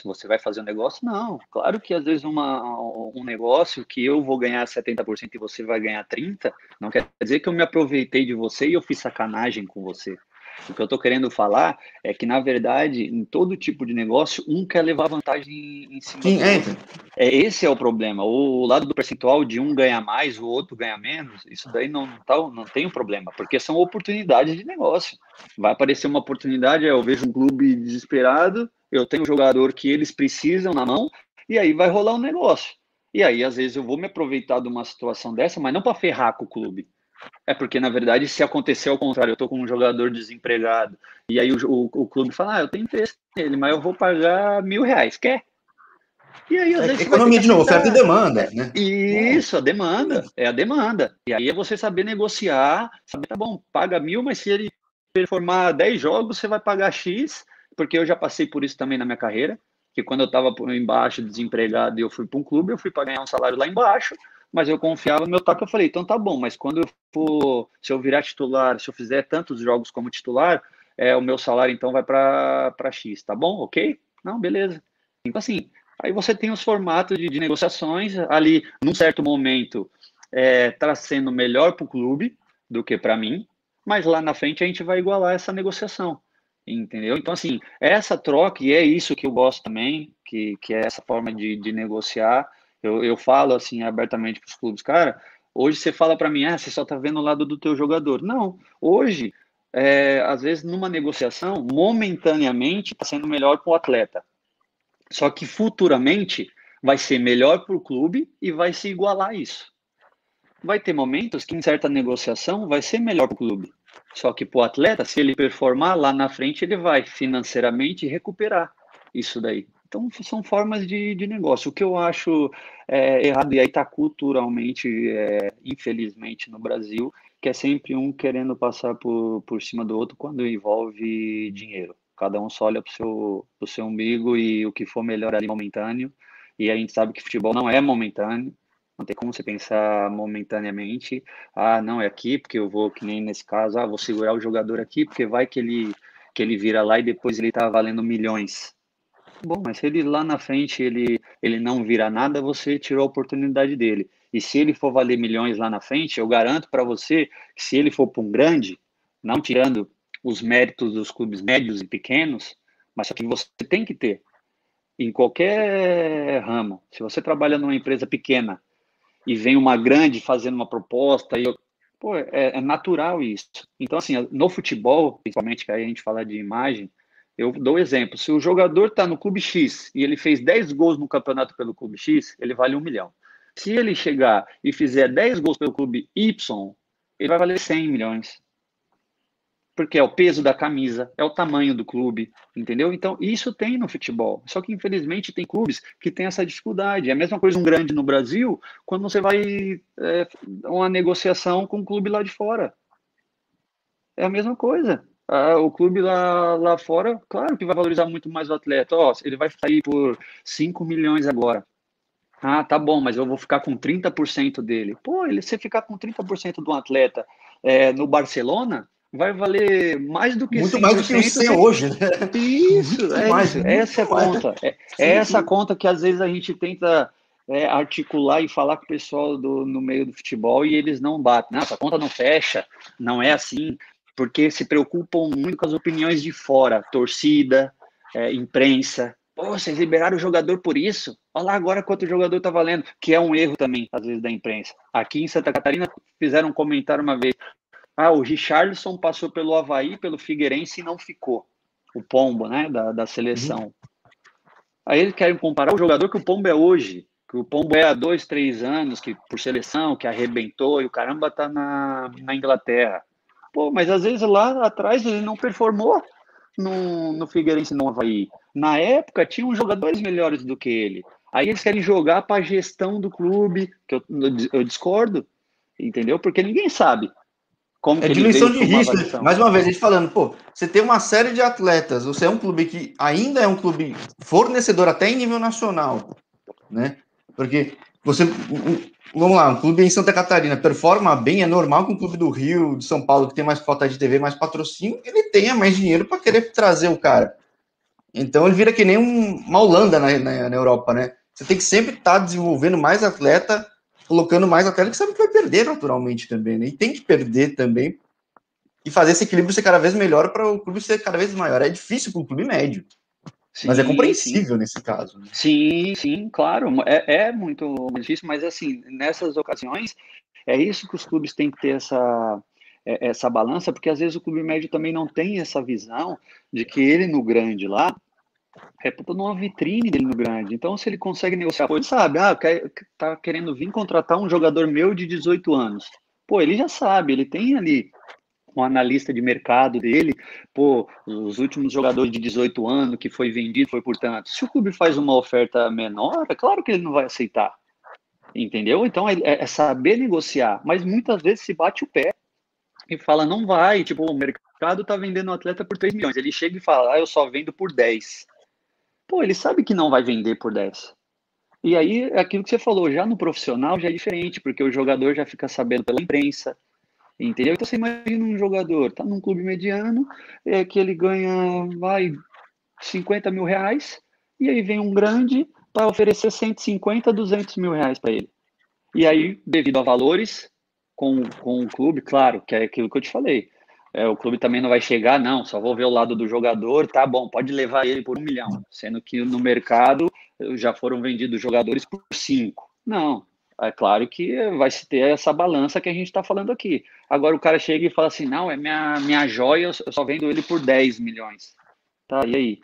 você vai fazer um negócio, não. Claro que às vezes um negócio que eu vou ganhar 70% e você vai ganhar 30%, não quer dizer que eu me aproveitei de você e eu fiz sacanagem com você. O que eu estou querendo falar é que, na verdade, em todo tipo de negócio, um quer levar vantagem em cima Sim, do outro. Esse é o problema. O lado do percentual de um ganhar mais, o outro ganha menos, isso daí não tem um problema, porque são oportunidades de negócio. Vai aparecer uma oportunidade, eu vejo um clube desesperado, eu tenho um jogador que eles precisam na mão, e aí vai rolar um negócio. E aí, às vezes, eu vou me aproveitar de uma situação dessa, mas não para ferrar com o clube. É porque, na verdade, se acontecer ao contrário, eu estou com um jogador desempregado, e aí o clube fala, eu tenho interesse nele, mas eu vou pagar R$ 1.000, quer? E aí, às vezes, você vai ter que Economia de novo, oferta e aceitar. demanda, né? Isso, a demanda, é a demanda. E aí é você saber negociar, saber, tá bom, paga 1.000, mas se ele performar 10 jogos, você vai pagar X, porque eu já passei por isso também na minha carreira, que quando eu estava embaixo, desempregado, e eu fui para um clube, eu fui para ganhar um salário lá embaixo, mas eu confiava no meu taco, eu falei, então tá bom, mas quando eu for, se eu virar titular, se eu fizer tantos jogos como titular, o meu salário então vai para X, tá bom? Ok? Não, beleza. Então assim, aí você tem os formatos de negociações ali, num certo momento, está sendo melhor para o clube do que para mim, mas lá na frente a gente vai igualar essa negociação, entendeu? Então, assim, essa troca, e é isso que eu gosto também, que é essa forma de negociar, eu falo, assim, abertamente para os clubes, cara, hoje você fala para mim, você só está vendo o lado do teu jogador. Não, hoje, às vezes, numa negociação, momentaneamente, está sendo melhor para o atleta. Só que futuramente vai ser melhor para o clube e vai se igualar a isso. Vai ter momentos que em certa negociação vai ser melhor para o clube. Só que para o atleta, se ele performar lá na frente, ele vai financeiramente recuperar isso daí. Então, são formas de negócio. O que eu acho errado, e aí está culturalmente, infelizmente, no Brasil, que é sempre um querendo passar por cima do outro quando envolve dinheiro. Cada um só olha para o seu umbigo e o que for melhor ali momentâneo. E a gente sabe que futebol não é momentâneo. Não tem como você pensar momentaneamente, não é aqui, porque eu vou, que nem nesse caso, vou segurar o jogador aqui, porque vai que ele vira lá e depois ele tá valendo milhões. Bom, mas se ele lá na frente ele não vira nada, você tirou a oportunidade dele. E se ele for valer milhões lá na frente, eu garanto para você que se ele for para um grande, não tirando os méritos dos clubes médios e pequenos, mas só que você tem que ter em qualquer ramo. Se você trabalha numa empresa pequena e vem uma grande fazendo uma proposta, é natural isso. Então, assim, no futebol, principalmente, que aí a gente fala de imagem, eu dou um exemplo. Se o jogador está no clube X e ele fez 10 gols no campeonato pelo clube X, ele vale 1 milhão. Se ele chegar e fizer 10 gols pelo clube Y, ele vai valer 100 milhões. Porque é o peso da camisa, é o tamanho do clube, entendeu? Então, isso tem no futebol. Só que, infelizmente, tem clubes que têm essa dificuldade. É a mesma coisa um grande no Brasil, quando você vai uma negociação com um clube lá de fora. É a mesma coisa. O clube lá fora, claro que vai valorizar muito mais o atleta. Ele vai sair por 5 milhões agora. Tá bom, mas eu vou ficar com 30% dele. Você ficar com 30% de um atleta no Barcelona, vai valer mais do que Muito mais do que o 100%. 100 hoje, né? Isso, Muito mais, isso. Essa é a conta. É essa conta que às vezes a gente tenta articular e falar com o pessoal no meio do futebol e eles não batem. Não, essa conta não fecha, não é assim, porque se preocupam muito com as opiniões de fora, torcida, imprensa. Vocês liberaram o jogador por isso? Olha lá agora quanto o jogador está valendo, que é um erro também, às vezes, da imprensa. Aqui em Santa Catarina fizeram um comentário uma vez, o Richarlison passou pelo Avaí, pelo Figueirense e não ficou, o Pombo, né, da seleção. Aí eles querem comparar o jogador que o Pombo é hoje, que o Pombo é há 2, 3 anos, que por seleção, que arrebentou, e o caramba tá na Inglaterra. Pô, mas às vezes lá atrás ele não performou no Figueirense, no Avaí. Na época tinham jogadores melhores do que ele. Aí eles querem jogar para a gestão do clube, que eu discordo, entendeu? Porque ninguém sabe como que ele diminuição veio de para uma risco. avaliação. Mais uma vez, a gente falando, pô, você tem uma série de atletas, você é um clube que ainda é um clube fornecedor até em nível nacional, né? Porque você, vamos lá, um clube em Santa Catarina performa bem, é normal que um clube do Rio, de São Paulo, que tem mais cota de TV, mais patrocínio, ele tenha mais dinheiro para querer trazer o cara. Então ele vira que nem uma Holanda na Europa, né? Você tem que sempre estar desenvolvendo mais atleta, colocando mais atleta que sabe que vai perder naturalmente também, né? E tem que perder também e fazer esse equilíbrio ser cada vez melhor para o clube ser cada vez maior. É difícil para um clube médio, mas é compreensível nesse caso. Né? Sim, claro. É muito difícil, mas assim, nessas ocasiões, é isso que os clubes têm que ter essa balança, porque às vezes o clube médio também não tem essa visão de que ele no grande lá é toda uma vitrine dele no grande. Então, se ele consegue negociar, pô, ele sabe, tá querendo vir contratar um jogador meu de 18 anos. Pô, ele já sabe, ele tem ali um analista de mercado dele, pô, os últimos jogadores de 18 anos que foi vendido foi por tanto. Se o clube faz uma oferta menor, é claro que ele não vai aceitar, entendeu? Então é saber negociar, mas muitas vezes se bate o pé e fala, não vai, tipo, o mercado tá vendendo um atleta por 3 milhões, ele chega e fala, eu só vendo por 10. Pô, ele sabe que não vai vender por 10. E aí, aquilo que você falou, já no profissional já é diferente, porque o jogador já fica sabendo pela imprensa, entendeu? Então você imagina um jogador, tá num clube mediano, que ele ganha, 50 mil reais, e aí vem um grande para oferecer 150, 200 mil reais para ele. E aí, devido a valores com o clube, claro, que é aquilo que eu te falei, o clube também não vai chegar, não, só vou ver o lado do jogador, tá bom, pode levar ele por 1 milhão, sendo que no mercado já foram vendidos jogadores por 5. Não, é claro que vai se ter essa balança que a gente está falando aqui. Agora o cara chega e fala assim, não, é minha joia, eu só vendo ele por 10 milhões. Tá, e aí?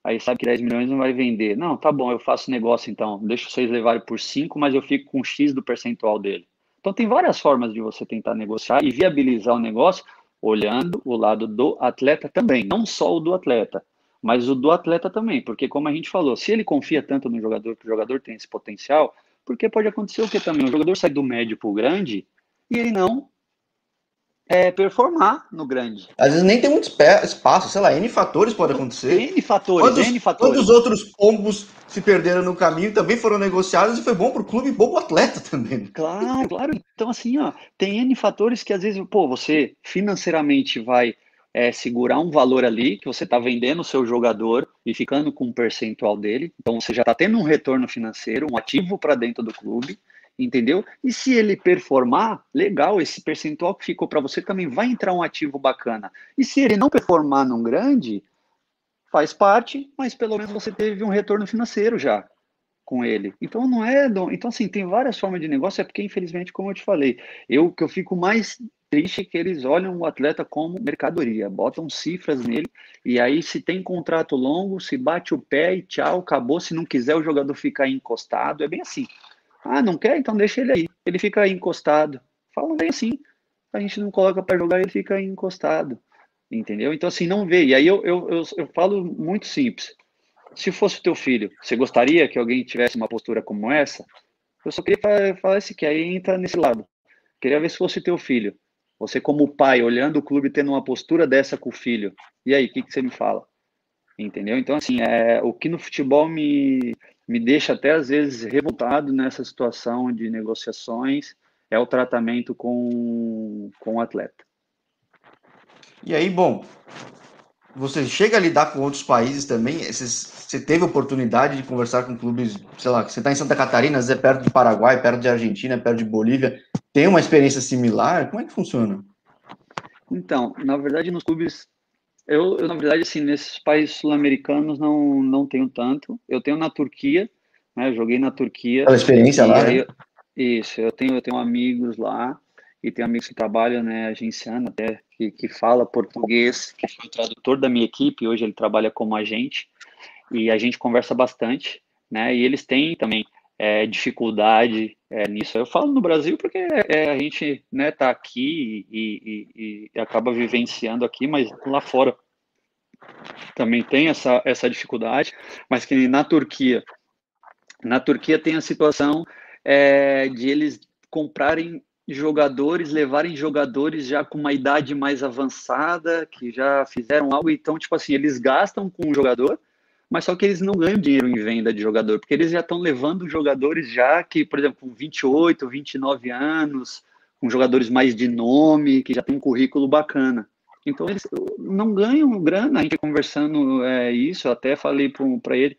Aí sabe que 10 milhões não vai vender. Não, tá bom, eu faço negócio então, deixa vocês levarem por 5, mas eu fico com X do percentual dele. Então tem várias formas de você tentar negociar e viabilizar o negócio olhando o lado do atleta também, não só o do atleta, mas o do atleta também, porque como a gente falou, se ele confia tanto no jogador, que o jogador tem esse potencial, porque pode acontecer o que também? O jogador sai do médio para o grande e ele não performar no grande. Às vezes nem tem muito espaço, sei lá, N fatores pode acontecer. N fatores, N fatores. Quantos outros pombos se perderam no caminho também foram negociados e foi bom para o clube e bom para o atleta também. Claro. Então, assim, tem N fatores que às vezes, pô, você financeiramente vai segurar um valor ali, que você está vendendo o seu jogador e ficando com um percentual dele. Então, você já está tendo um retorno financeiro, um ativo para dentro do clube, entendeu? E se ele performar, legal, esse percentual que ficou para você também vai entrar um ativo bacana. E se ele não performar num grande, faz parte, mas pelo menos você teve um retorno financeiro já com ele. Então não é, então assim, tem várias formas de negócio, é porque infelizmente, como eu te falei, que eu fico mais triste é que eles olham o atleta como mercadoria, botam cifras nele e aí se tem contrato longo, se bate o pé e tchau, acabou, se não quiser o jogador fica aí encostado, é bem assim. Ah, não quer? Então deixa ele aí. Ele fica aí encostado. Falam bem assim. A gente não coloca para jogar, ele fica aí encostado. Entendeu? Então, assim, não vê. E aí eu falo muito simples. Se fosse o teu filho, você gostaria que alguém tivesse uma postura como essa? Eu só queria falar isso, que aí entra nesse lado. Queria ver se fosse teu filho. Você, como pai, olhando o clube, tendo uma postura dessa com o filho. E aí, o que você me fala? Entendeu? Então, assim, o que no futebol me deixa até às vezes revoltado nessa situação de negociações é o tratamento com o atleta. E aí, bom, você chega a lidar com outros países também? Você teve oportunidade de conversar com clubes, sei lá, você está em Santa Catarina, às vezes é perto do Paraguai, perto de Argentina, perto de Bolívia, tem uma experiência similar? Como é que funciona? Então, na verdade, nos clubes, na verdade, assim, nesses países sul-americanos não tenho tanto. Eu tenho na Turquia, né? Eu joguei na Turquia. Pela experiência E lá, aí, né? isso, eu tenho amigos lá. e tem amigos que trabalham, né, agenciando até, que fala português, que foi o tradutor da minha equipe, hoje ele trabalha como agente, e a gente conversa bastante, né, e eles têm também dificuldade nisso. Eu falo no Brasil porque a gente, né, tá aqui e acaba vivenciando aqui, mas lá fora também tem essa dificuldade, mas que na Turquia tem a situação de eles comprarem jogadores, levarem jogadores já com uma idade mais avançada, que já fizeram algo, então, tipo assim, eles gastam com o jogador, mas só que eles não ganham dinheiro em venda de jogador, porque eles já estão levando jogadores já que, por exemplo, com 28, 29 anos, com jogadores mais de nome, que já tem um currículo bacana. Então, eles não ganham grana. A gente conversando isso, eu até falei para ele,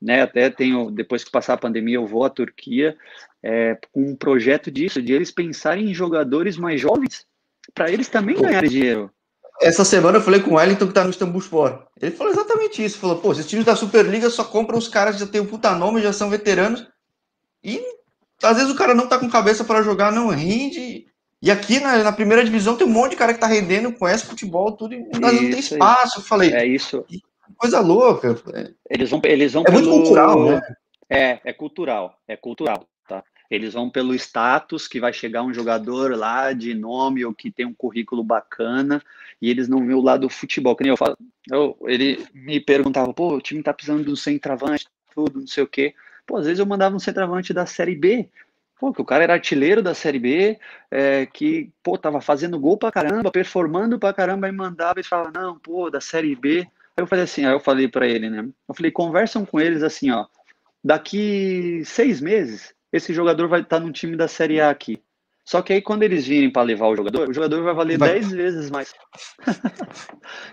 né, até tenho, depois que passar a pandemia, eu vou à Turquia com um projeto disso, de eles pensarem em jogadores mais jovens, para eles também ganharem dinheiro. Essa semana eu falei com o Wellington, que tá no Istanbulspor. Ele falou exatamente isso. Falou, pô, esses times da Superliga só compram os caras que já têm um puta nome, já são veteranos. E às vezes o cara não tá com cabeça para jogar, não rende. E aqui na primeira divisão tem um monte de cara que tá rendendo, conhece futebol, tudo, e às vezes não tem espaço. Eu falei, isso. Coisa louca. Eles vão muito cultural, né? É cultural, tá? Eles vão pelo status, que vai chegar um jogador lá de nome ou que tem um currículo bacana, e eles não vêem o lado do futebol. Que nem eu falo, ele me perguntava, pô, o time tá precisando de um centroavante, tudo, não sei o quê. Pô, às vezes eu mandava um centroavante da Série B, pô, que o cara era artilheiro da Série B, que, pô, tava fazendo gol pra caramba, performando pra caramba, e mandava e falava, não, pô, da Série B. Aí eu falei para ele, né? Eu falei, conversam com eles assim, ó, daqui 6 meses, esse jogador vai estar no time da Série A aqui. Só que aí quando eles virem para levar o jogador vai valer 10 vezes mais.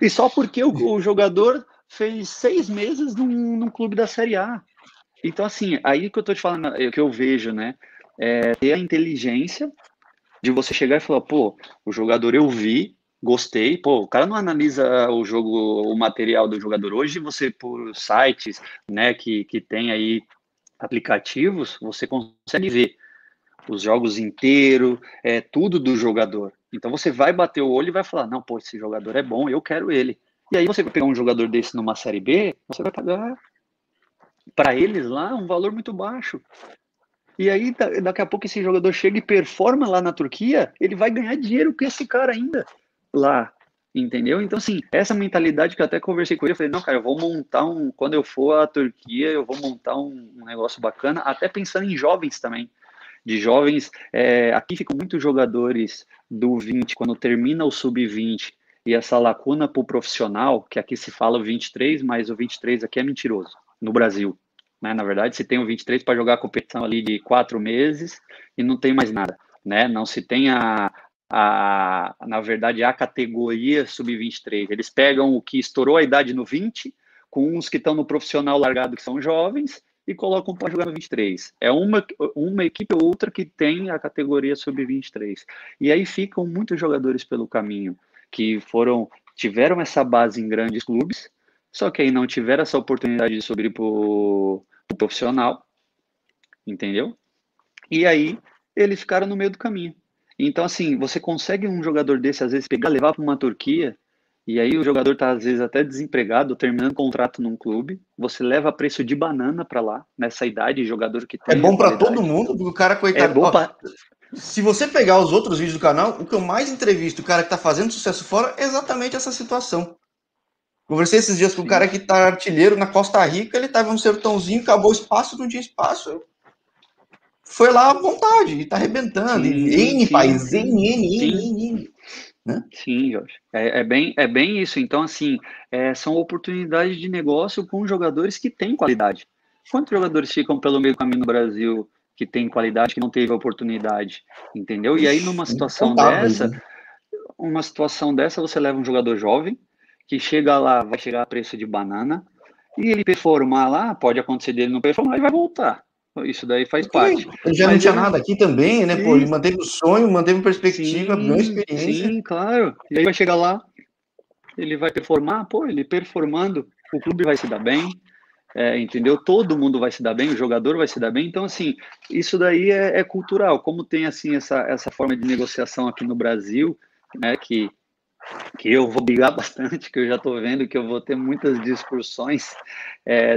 E só porque o jogador fez 6 meses num clube da Série A. Então, assim, aí que eu tô te falando, que eu vejo, né? Ter a inteligência de você chegar e falar, pô, o jogador eu vi, gostei, pô, o cara não analisa o jogo, o material do jogador. Hoje você, por sites, né, que tem aí aplicativos, você consegue ver os jogos inteiros, tudo do jogador. Então você vai bater o olho e vai falar, não, pô, esse jogador é bom, eu quero ele. E aí você vai pegar um jogador desse numa Série B, você vai pagar para eles lá um valor muito baixo. E aí, daqui a pouco, esse jogador chega e performa lá na Turquia, ele vai ganhar dinheiro com esse cara ainda lá, entendeu? Então, assim, essa mentalidade que eu até conversei com ele, eu falei, não, cara, eu vou montar quando eu for à Turquia, eu vou montar um negócio bacana, até pensando em jovens também, de jovens, aqui ficam muitos jogadores do 20, quando termina o sub-20, e essa lacuna para o profissional, que aqui se fala o 23, mas o 23 aqui é mentiroso, no Brasil. Né? Na verdade, se tem o 23 para jogar a competição ali de 4 meses e não tem mais nada, né? Não se tem na verdade, a categoria sub-23. Eles pegam o que estourou a idade no 20, com uns que estão no profissional largado, que são jovens, e colocam para jogar no 23. É uma equipe ou outra que tem a categoria sub-23. E aí ficam muitos jogadores pelo caminho, que tiveram essa base em grandes clubes, só que aí não tiveram essa oportunidade de subir para o profissional, entendeu? E aí eles ficaram no meio do caminho. Então, assim, você consegue um jogador desse, às vezes, pegar, levar para uma Turquia, e aí o jogador está, às vezes, até desempregado, terminando contrato num clube, você leva a preço de banana para lá, nessa idade, jogador que tem. É bom para todo mundo, porque o cara, coitado. É bom pra... Se você pegar os outros vídeos do canal, o que eu mais entrevisto, o cara que está fazendo sucesso fora, é exatamente essa situação. Conversei esses dias com um cara que tá artilheiro na Costa Rica, ele tava no sertãozinho, acabou o espaço, não tinha espaço. Foi lá à vontade, e tá arrebentando. N países, N. Né? Sim, Jorge. É bem isso. Então, assim, são oportunidades de negócio com jogadores que têm qualidade. Quantos jogadores ficam pelo meio do caminho no Brasil que tem qualidade, que não teve oportunidade? Entendeu? E aí, numa situação dessa, você leva um jogador jovem, que chega lá, vai chegar a preço de banana, e ele performar lá, pode acontecer dele não performar e vai voltar. Isso daí faz parte. Ele já não tinha nada aqui também, né? Pô, ele manteve o sonho, manteve perspectiva, ganhou experiência. Sim, claro. E aí vai chegar lá, ele vai performar, pô, ele performando, o clube vai se dar bem, entendeu? Todo mundo vai se dar bem, o jogador vai se dar bem. Então, assim, isso daí é cultural. Como tem, assim, essa forma de negociação aqui no Brasil, né, que eu vou brigar bastante, que eu já estou vendo que eu vou ter muitas discussões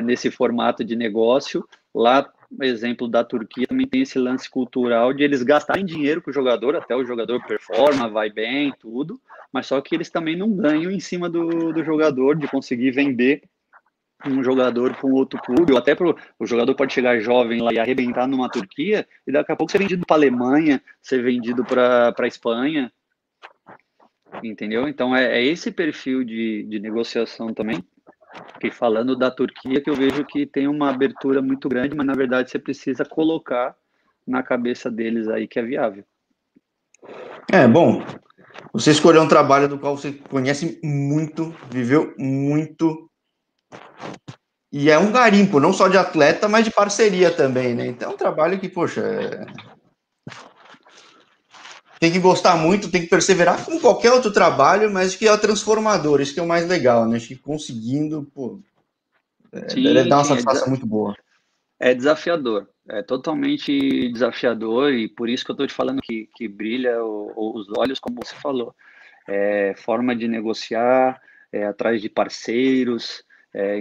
nesse formato de negócio. Lá, exemplo da Turquia, também tem esse lance cultural de eles gastarem dinheiro com o jogador, até o jogador performa, vai bem, tudo, mas só que eles também não ganham em cima do jogador, de conseguir vender um jogador para um outro clube, ou até o jogador pode chegar jovem lá e arrebentar numa Turquia, e daqui a pouco ser vendido para a Alemanha, ser vendido para a Espanha, entendeu? Então é esse perfil de negociação também, que falando da Turquia, que eu vejo que tem uma abertura muito grande, mas na verdade você precisa colocar na cabeça deles aí que é viável. Bom, você escolheu um trabalho do qual você conhece muito, viveu muito, e é um garimpo, não só de atleta, mas de parceria também, né? Então é um trabalho que, poxa, tem que gostar muito, tem que perseverar como qualquer outro trabalho, mas que é transformador, isso que é o mais legal, né? Acho que conseguindo, pô, deve Sim, dar uma sim, satisfação muito boa. é desafiador, é totalmente desafiador, e por isso que eu estou te falando que brilha os olhos, como você falou. Forma de negociar, atrás de parceiros,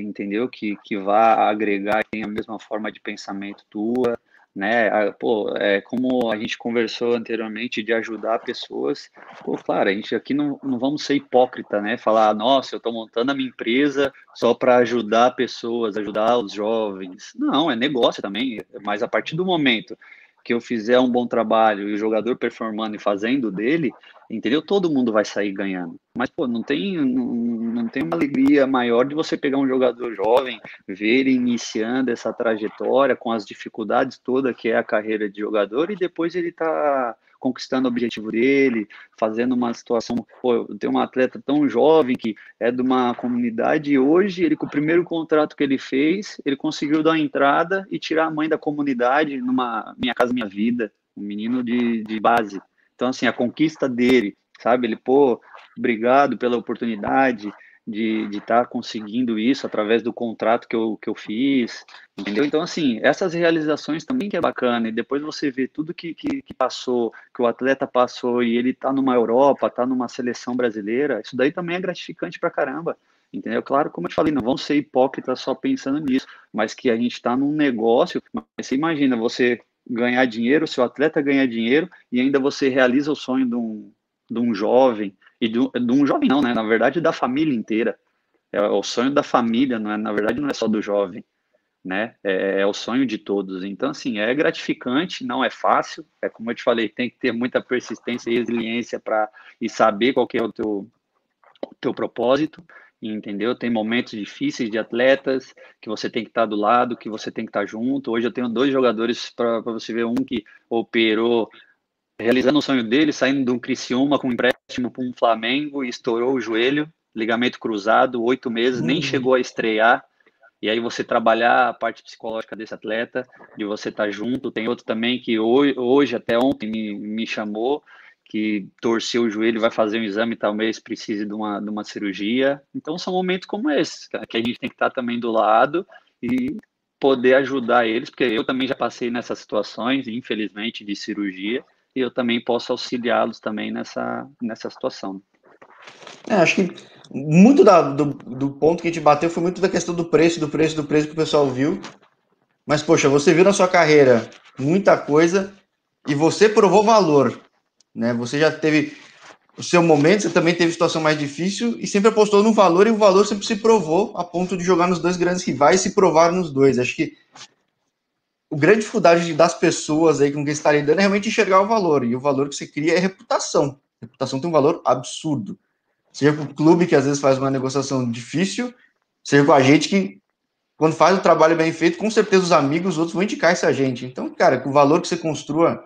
entendeu? Que vá agregar e tenha a mesma forma de pensamento tua, né? Pô, como a gente conversou anteriormente de ajudar pessoas, pô, claro, a gente aqui não vamos ser hipócrita, né? Falar, nossa, eu estou montando a minha empresa só para ajudar pessoas, ajudar os jovens. Não, é negócio também, mas a partir do momento que eu fizer um bom trabalho e o jogador performando e fazendo dele, entendeu? Todo mundo vai sair ganhando. Mas, pô, não tem uma alegria maior de você pegar um jogador jovem, ver ele iniciando essa trajetória com as dificuldades todas que é a carreira de jogador e depois ele tá conquistando o objetivo dele, fazendo uma situação, pô, tem um atleta tão jovem que é de uma comunidade e hoje ele com o primeiro contrato que ele fez, ele conseguiu dar uma entrada e tirar a mãe da comunidade numa Minha Casa Minha Vida, um menino de base. Então, assim, a conquista dele, sabe? Ele, pô, obrigado pela oportunidade de estar conseguindo isso através do contrato que eu fiz, entendeu? Então, assim, essas realizações também que é bacana, e depois você vê tudo que passou, que o atleta passou, e ele tá numa Europa, tá numa seleção brasileira, isso daí também é gratificante pra caramba, entendeu? Claro, como eu te falei, não vão ser hipócritas só pensando nisso, mas que a gente está num negócio, mas você imagina, você ganhar dinheiro, seu atleta ganhar dinheiro, e ainda você realiza o sonho de um jovem, e de um jovem não, né? Na verdade, da família inteira. É o sonho da família, não é? Na verdade, não é só do jovem, né? É o sonho de todos. Então, assim, é gratificante, não é fácil. É como eu te falei, tem que ter muita persistência e resiliência para e saber qual que é o teu propósito, entendeu? Tem momentos difíceis de atletas que você tem que estar do lado, que você tem que estar junto. Hoje eu tenho 2 jogadores para você ver, um que operou realizando o sonho dele, saindo de um Criciúma com um empréstimo para um Flamengo e estourou o joelho, ligamento cruzado, 8 meses, nem chegou a estrear. E aí você trabalhar a parte psicológica desse atleta, de você estar junto. Tem outro também que hoje até ontem me chamou, que torceu o joelho, vai fazer um exame, talvez precise de uma cirurgia. Então são momentos como esses, cara, que a gente tem que estar também do lado e poder ajudar eles, porque eu também já passei nessas situações, infelizmente, de cirurgia, e eu também posso auxiliá-los também nessa situação. Acho que muito do ponto que a gente bateu foi muito da questão do preço que o pessoal viu. Mas, poxa, você viu na sua carreira muita coisa e você provou valor, né? Você já teve o seu momento, você também teve situação mais difícil e sempre apostou no valor, e o valor sempre se provou a ponto de jogar nos 2 grandes rivais e se provar nos 2. Acho que o grande dificuldade das pessoas aí com quem você está lidando é realmente enxergar o valor, e o valor que você cria é reputação. Reputação tem um valor absurdo. Seja com o clube, que às vezes faz uma negociação difícil, seja com a gente que, quando faz o trabalho bem feito, com certeza os amigos, os outros vão indicar essa gente. Então, cara, que o valor que você construa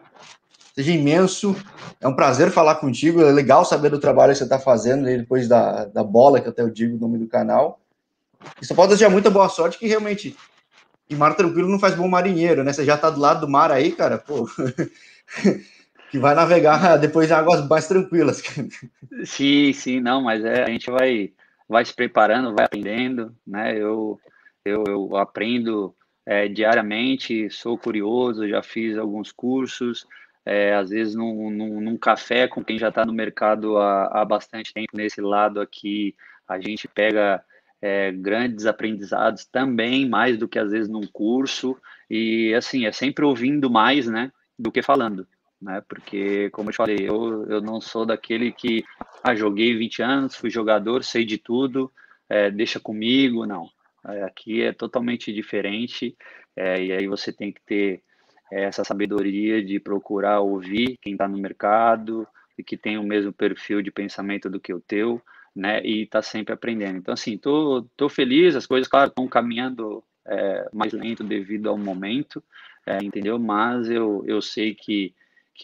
seja imenso. É um prazer falar contigo. É legal saber do trabalho que você está fazendo aí depois da bola, que até eu digo o nome do canal. E só pode desejar muita boa sorte, que realmente, em mar tranquilo não faz bom marinheiro, né? Você já está do lado do mar aí, cara, pô. Que vai navegar depois em águas mais tranquilas. Sim, sim, não, mas a gente vai se preparando, vai aprendendo, né? Eu aprendo diariamente, sou curioso, já fiz alguns cursos, às vezes num café com quem já está no mercado há bastante tempo, nesse lado aqui, a gente pega grandes aprendizados também, mais do que às vezes num curso, e assim, é sempre ouvindo mais, né, do que falando, né, porque, como eu te falei, eu não sou daquele que, joguei 20 anos, fui jogador, sei de tudo, deixa comigo, não. Aqui é totalmente diferente, e aí você tem que ter essa sabedoria de procurar ouvir quem está no mercado e que tem o mesmo perfil de pensamento do que o teu, né? E tá sempre aprendendo. Então, assim, tô feliz, as coisas, claro, estão caminhando mais lento devido ao momento, entendeu? Mas eu sei que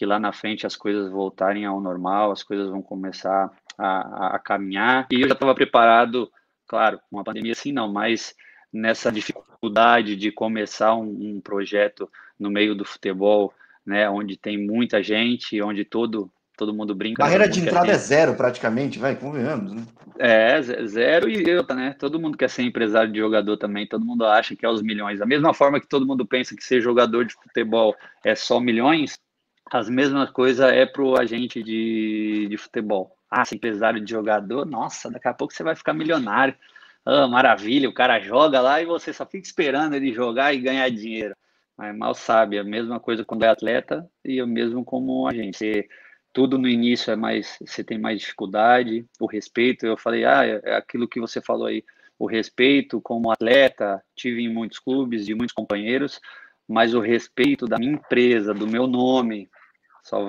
lá na frente as coisas voltarem ao normal, as coisas vão começar a caminhar, e eu já estava preparado. Claro, uma pandemia assim não, mas nessa dificuldade de começar um projeto no meio do futebol, né, onde tem muita gente, onde todo mundo brinca, né, todo Barreira de mundo quer entrada é ser zero, praticamente, vai, convenhamos, né? zero e eu, né? Todo mundo quer ser empresário de jogador também, todo mundo acha que é os milhões. Da mesma forma que todo mundo pensa que ser jogador de futebol é só milhões, as mesmas coisas é pro agente de futebol. Ser empresário de jogador, nossa, daqui a pouco você vai ficar milionário. Maravilha, o cara joga lá e você só fica esperando ele jogar e ganhar dinheiro. Mas mal sabe, a mesma coisa quando é atleta e o mesmo como agente. Tudo no início você tem mais dificuldade, o respeito, eu falei, é aquilo que você falou aí, o respeito como atleta, tive em muitos clubes, de muitos companheiros, mas o respeito da minha empresa, do meu nome, só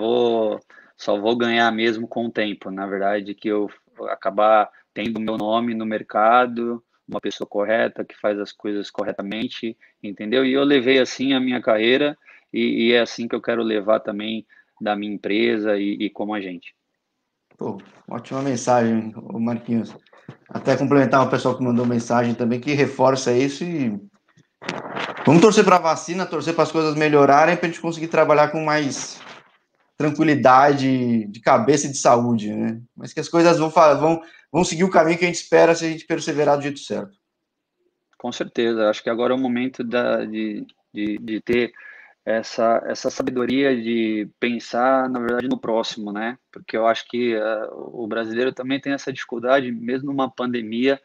vou ganhar mesmo com o tempo, na verdade, que eu acabar tendo o meu nome no mercado, uma pessoa correta, que faz as coisas corretamente, entendeu? E eu levei assim a minha carreira, e é assim que eu quero levar também da minha empresa e como agente. Pô, ótima mensagem, ô Marquinhos. Até complementar o pessoal que mandou mensagem também, que reforça isso e vamos torcer para a vacina, torcer para as coisas melhorarem, para a gente conseguir trabalhar com mais tranquilidade de cabeça e de saúde, né? Mas que as coisas vão seguir o caminho que a gente espera se a gente perseverar do jeito certo. Com certeza, acho que agora é o momento de ter essa sabedoria de pensar, na verdade, no próximo, né? Porque eu acho que o brasileiro também tem essa dificuldade, mesmo numa pandemia,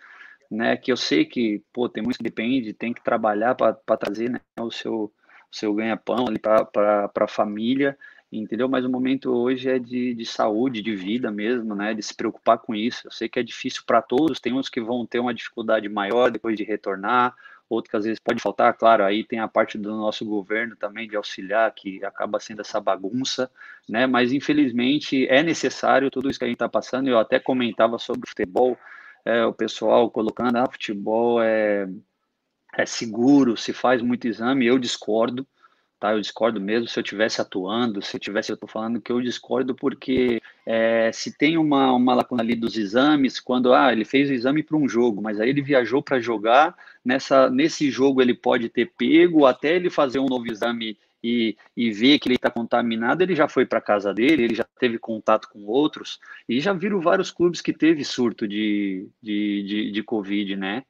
né? Que eu sei que, pô, tem muito que depende, tem que trabalhar para trazer, né, o seu ganha-pão ali para a família, entendeu? Mas o momento hoje é de saúde, de vida mesmo, né? De se preocupar com isso. Eu sei que é difícil para todos, tem uns que vão ter uma dificuldade maior depois de retornar, outro que às vezes pode faltar, claro, aí tem a parte do nosso governo também de auxiliar, que acaba sendo essa bagunça, né? Mas infelizmente é necessário tudo isso que a gente está passando. Eu até comentava sobre o futebol, o pessoal colocando, futebol é seguro, se faz muito exame, eu discordo, tá? Eu discordo mesmo, se eu tivesse atuando, eu tô falando que eu discordo porque se tem uma lacuna ali dos exames, quando ele fez o exame para um jogo, mas aí ele viajou para jogar, nesse jogo ele pode ter pego, até ele fazer um novo exame e ver que ele está contaminado, ele já foi para casa dele, ele já teve contato com outros, e já viram vários clubes que teve surto de Covid, né?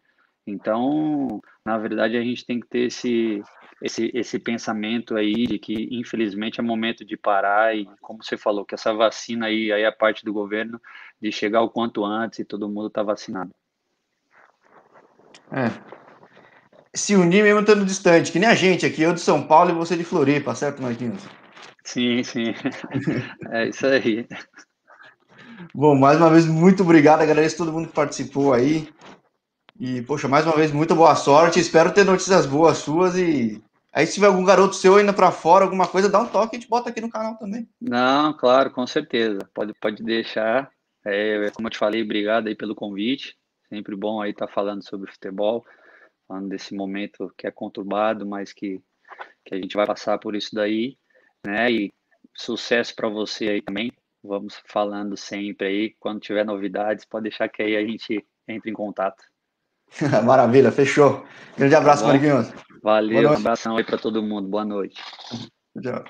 Então, na verdade, a gente tem que ter esse pensamento aí de que, infelizmente, é momento de parar e, como você falou, que essa vacina aí é a parte do governo de chegar o quanto antes e todo mundo tá vacinado. É. Se unir mesmo estando distante, que nem a gente aqui, eu de São Paulo e você de Floripa, certo, Marquinhos? Sim, sim. É isso aí. Bom, mais uma vez, muito obrigado, agradeço todo mundo que participou aí. E, poxa, mais uma vez, muito boa sorte. Espero ter notícias boas suas. E aí, se tiver algum garoto seu ainda pra fora, alguma coisa, dá um toque e a gente bota aqui no canal também. Não, claro, com certeza. Pode deixar. Como eu te falei, obrigado aí pelo convite. Sempre bom aí estar falando sobre futebol, falando desse momento que é conturbado, mas que a gente vai passar por isso daí, né? E sucesso para você aí também. Vamos falando sempre aí. Quando tiver novidades, pode deixar que aí a gente entre em contato. Maravilha, fechou. Grande Tá abraço, bom? Marquinhos. Boa Valeu, um noite. abração aí para todo mundo. Boa noite. Tchau.